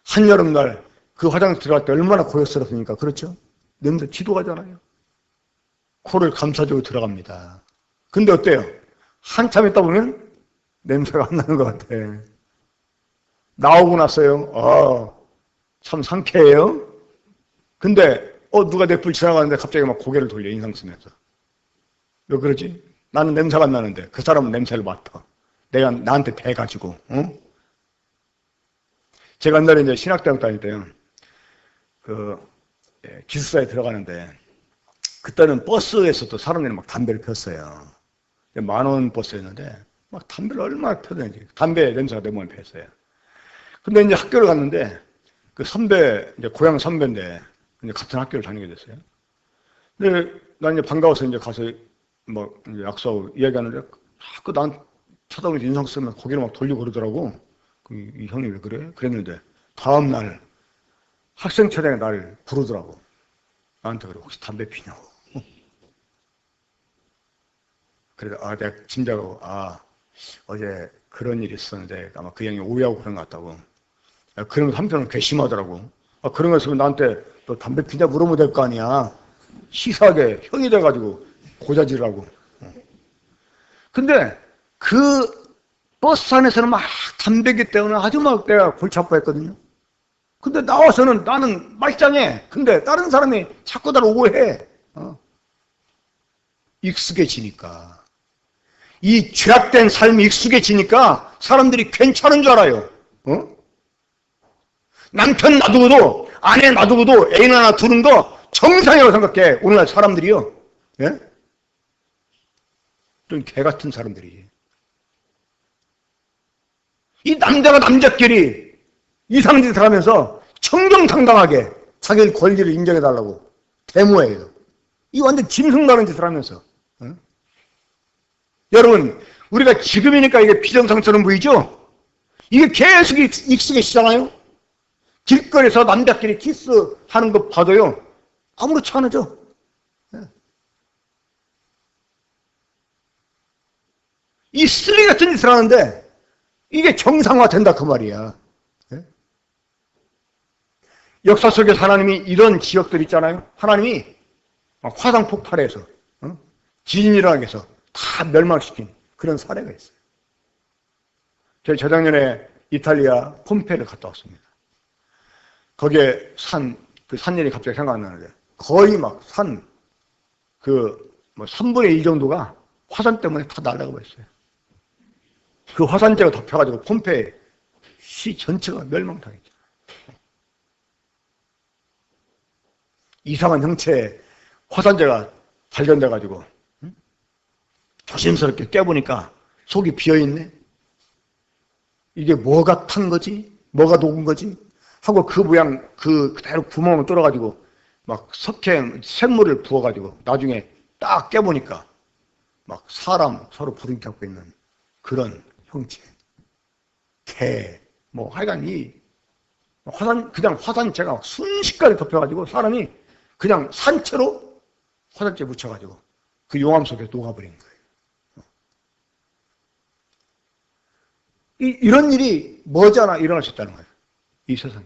한여름날 그 화장실 들어갈 때 얼마나 고역스럽습니까? 그렇죠? 냄새 지도 가잖아요. 코를 감싸주고 들어갑니다. 근데 어때요? 한참 있다 보면 냄새가 안 나는 것 같아. 나오고 났어요. 참 상쾌해요. 근데 누가 내 불 지나가는데 갑자기 막 고개를 돌려, 인상 쓰면서. 왜 그러지? 나는 냄새가 안 나는데 그 사람은 냄새를 맡아. 내가 나한테 대가지고. 제가 옛날에 이제 신학대학 다닐 때요. 기숙사에 들어가는데 그때는 버스에서도 사람들이 막 담배를 폈어요. 10,000원 버스였는데 막 담배를 얼마나 펴대는지 담배 냄새가 내 몸에 폈어요. 근데 이제 학교를 갔는데 그 선배, 이제 고향 선배인데 이제 같은 학교를 다니게 됐어요. 근데 난 이제 반가워서 이제 가서 뭐 이제 약속하고 이야기하는데 자꾸 난 쳐다보면서 인상 쓰면 고개를 막 돌리고 그러더라고. 이 형이 왜 그래? 그랬는데 다음날 학생회장에 날 부르더라고. 나한테 그래, 혹시 담배 피냐고. 그래서 내가 짐작하고 어제 그런 일이 있었는데 아마 그 형이 오해하고 그런 것 같다고. 그런 거 한편으로 괘씸하더라고. 그런 거 있으면 나한테 너 담배 피냐 물어보면 될 거 아니야. 시사하게 형이 돼가지고 고자질하고. 근데 그 버스 안에서는 막 담배기 때문에 아주 막 내가 골치 아파했거든요. 근데 나와서는 나는 말짱해. 근데 다른 사람이 자꾸 나를 오해해. 익숙해지니까. 이 죄악된 삶이 익숙해지니까 사람들이 괜찮은 줄 알아요. 남편 놔두고도, 아내 놔두고도 애인 하나 두는 거 정상이라고 생각해. 오늘날 사람들이요. 예? 좀 개 같은 사람들이. 이 남자가 남자끼리 이상한 짓을 하면서 청정당당하게 자기 권리를 인정해달라고 데모해요. 이 완전 짐승다는 짓을 하면서. 여러분, 우리가 지금이니까 이게 비정상처럼 보이죠? 이게 계속 익숙해지잖아요? 길거리에서 남자끼리 키스하는 거 봐도요, 아무렇지 않으죠. 이 쓰레기 같은 짓을 하는데 이게 정상화된다 그 말이야. 역사 속에서 하나님이 이런 지역들 있잖아요. 하나님이 화상 폭발해서 지진이라고 해서 다 멸망시킨 그런 사례가 있어요. 제가 저작년에 이탈리아 폼페이를 갔다 왔습니다. 거기에 그 산일이 갑자기 생각나는데 거의 막 3분의 1 정도가 화산 때문에 다 날아가 버렸어요. 그 화산재가 덮여가지고 폼페이 시 전체가 멸망당했죠. 이상한 형체의 화산재가 발견돼가지고 조심스럽게 깨보니까 속이 비어있네. 이게 뭐가 탄 거지? 뭐가 녹은 거지? 하고 그 모양 그대로 구멍을 뚫어가지고 막 샘물을 부어가지고 나중에 딱 깨보니까 막 사람 서로 부둥켜고 있는 그런 형체. 하여간 그냥 화산재가 순식간에 덮여가지고 사람이 그냥 산채로 화산재 묻혀가지고 그 용암 속에 녹아버린 거예요. 이런 일이 머지않아 일어날 수 있다는 거예요. 이 세상에.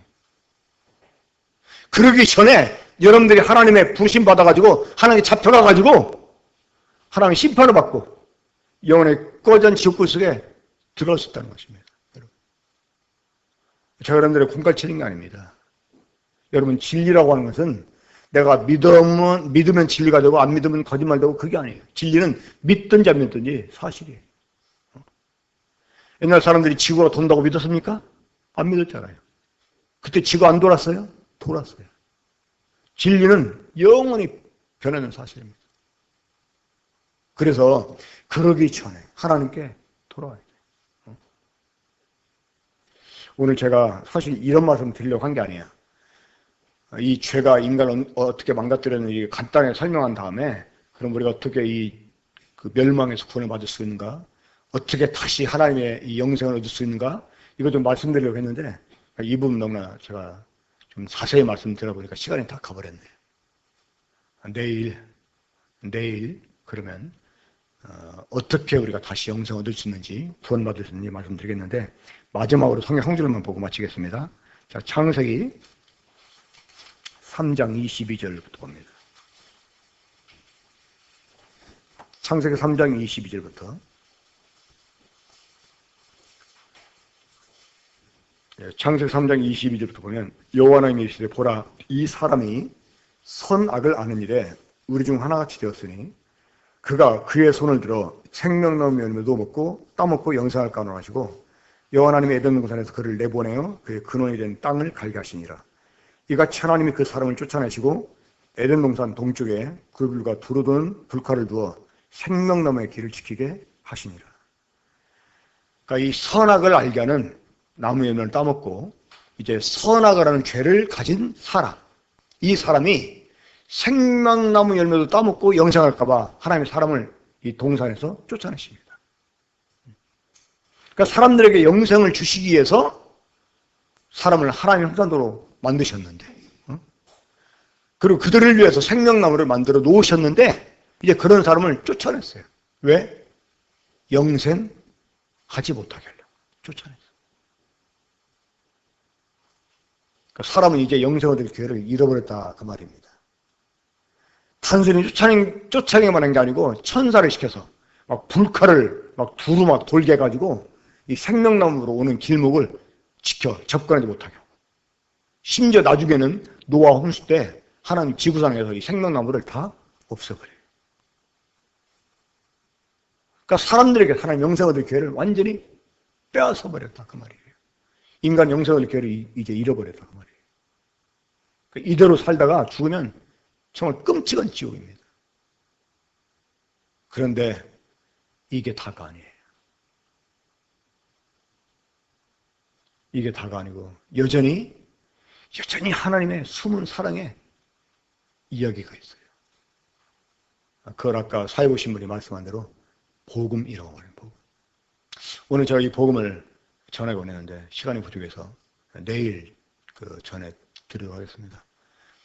그러기 전에 여러분들이 하나님의 부르심 받아가지고 하나님이 잡혀가가지고 하나님의 심판을 받고 영혼의 꺼진 지옥불 속에 들어갈 수 있다는 것입니다. 제가 여러분들의 공갈 치는 게 아닙니다. 여러분 진리라고 하는 것은 내가 믿으면 진리가 되고 안 믿으면 거짓말 되고 그게 아니에요. 진리는 믿든지 안 믿든지 사실이에요. 옛날 사람들이 지구가 돈다고 믿었습니까? 안 믿었잖아요. 그때 지구 안 돌았어요? 돌았어요. 진리는 영원히 변하는 사실입니다. 그래서 그러기 전에 하나님께 돌아와야 돼요. 오늘 제가 사실 이런 말씀 드리려고 한 게 아니에요. 이 죄가 인간을 어떻게 망가뜨렸는지 간단히 설명한 다음에 그럼 우리가 어떻게 그 멸망에서 구원을 받을 수 있는가? 어떻게 다시 하나님의 이 영생을 얻을 수 있는가? 이거 좀 말씀드리려고 했는데 이 부분 너무나 제가 좀 자세히 말씀드려 보니까 시간이 다 가버렸네요. 내일 그러면 어떻게 우리가 다시 영생을 얻을 수 있는지 구원받을 수 있는지 말씀드리겠는데 마지막으로 성경 한 줄만 보고 마치겠습니다. 자, 창세기 3장 22절부터 봅니다. 창세기 3장 22절부터 창세기 3장 22절부터 보면 여호와 하나님이 이르시되 보라 이 사람이 선악을 아는 일에 우리 중 하나같이 되었으니 그가 그의 손을 들어 생명나무 열매도 먹고 따먹고 영생할까 하시고 여호와 하나님이 에덴 동산에서 그를 내보내어 그의 근원이 된 땅을 갈게 하시니라. 이같이 하나님이 그 사람을 쫓아내시고 에덴 동산 동쪽에 그들과 두루 도는 불칼을 두어 생명나무의 길을 지키게 하시니라. 그러니까 이 선악을 알게 하는 나무 열매를 따먹고 이제 선악을 하는 죄를 가진 사람, 이 사람이 생명나무 열매도 따먹고 영생할까봐 하나님의 사람을 이 동산에서 쫓아내십니다. 그러니까 사람들에게 영생을 주시기 위해서 사람을 하나님의 형상대로 만드셨는데, 그리고 그들을 위해서 생명나무를 만들어 놓으셨는데 이제 그런 사람을 쫓아냈어요. 왜? 영생하지 못하게 하려고 쫓아냈어요. 그러니까 사람은 이제 영생 얻을 기회를 잃어버렸다 그 말입니다. 단순히 쫓아내기만 한 게 아니고 천사를 시켜서 막 불칼을 막 두루 막 돌게 해가지고 이 생명나무로 오는 길목을 지켜 접근하지 못하게 하고, 심지어 나중에는 노아 홍수 때 하나님 지구상에서 이 생명나무를 다 없애버려요. 그러니까 사람들에게 하나님 영생 얻을 기회를 완전히 빼앗아 버렸다 그 말이에요. 인간 영생 얻을 기회를 이제 잃어버렸다 그 말이에요. 그러니까 이대로 살다가 죽으면 정말 끔찍한 지옥입니다. 그런데 이게 다가 아니에요. 이게 다가 아니고 여전히 하나님의 숨은 사랑의 이야기가 있어요. 그걸 아까 사회 오신 분이 말씀한 대로 복음이라고 하는 복음. 오늘 제가 이 복음을 전하고 있는데 시간이 부족해서 내일 전해 드리도록 하겠습니다.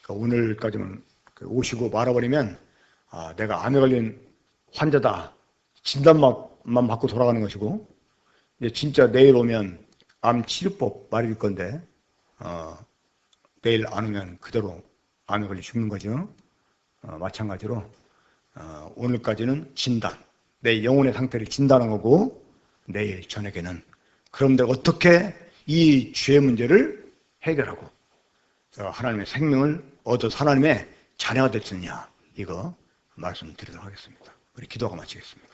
오늘까지만 오시고 말아버리면 내가 암에 걸린 환자다 진단만 받고 돌아가는 것이고, 이제 진짜 내일 오면 암 치료법 말해줄 건데 내일 안 오면 그대로 암에 걸려 죽는 거죠. 마찬가지로 오늘까지는 진단, 내 영혼의 상태를 진단한 거고, 내일 저녁에는 그런데 어떻게 이 죄 문제를 해결하고 하나님의 생명을 얻어서 하나님의 자녀가 됐느냐, 이거 말씀드리도록 하겠습니다. 우리 기도하고 마치겠습니다.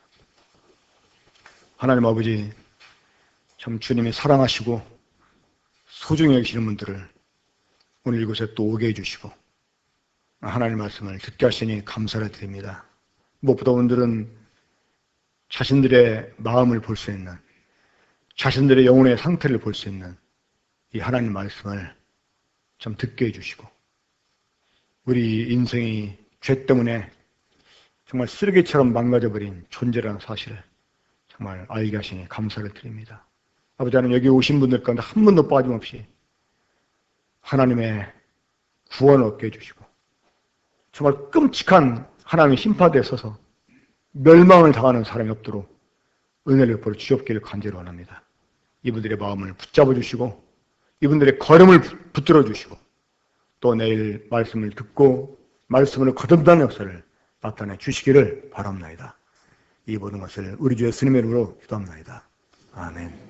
하나님 아버지, 참 주님이 사랑하시고 소중히 여기시는 분들을 오늘 이곳에 또 오게 해주시고 하나님 말씀을 듣게 하시니 감사를 드립니다. 무엇보다 오늘은 자신들의 마음을 볼 수 있는, 자신들의 영혼의 상태를 볼 수 있는 이 하나님 말씀을 참 듣게 해주시고, 우리 인생이 죄 때문에 정말 쓰레기처럼 망가져버린 존재라는 사실을 정말 알게 하시니 감사를 드립니다. 아버지, 하나님, 여기 오신 분들 가운데 한 분도 빠짐없이 하나님의 구원을 얻게 해주시고 정말 끔찍한 하나님의 심판대에 서서 멸망을 당하는 사람이 없도록 은혜를 베풀어 주옵기를 간절히 원합니다. 이분들의 마음을 붙잡아 주시고 이분들의 걸음을 붙들어 주시고 또 내일 말씀을 듣고 말씀을 거듭나는 역사를 나타내 주시기를 바랍니다. 이 모든 것을 우리 주 예수님의 이름으로 기도합니다. 아멘.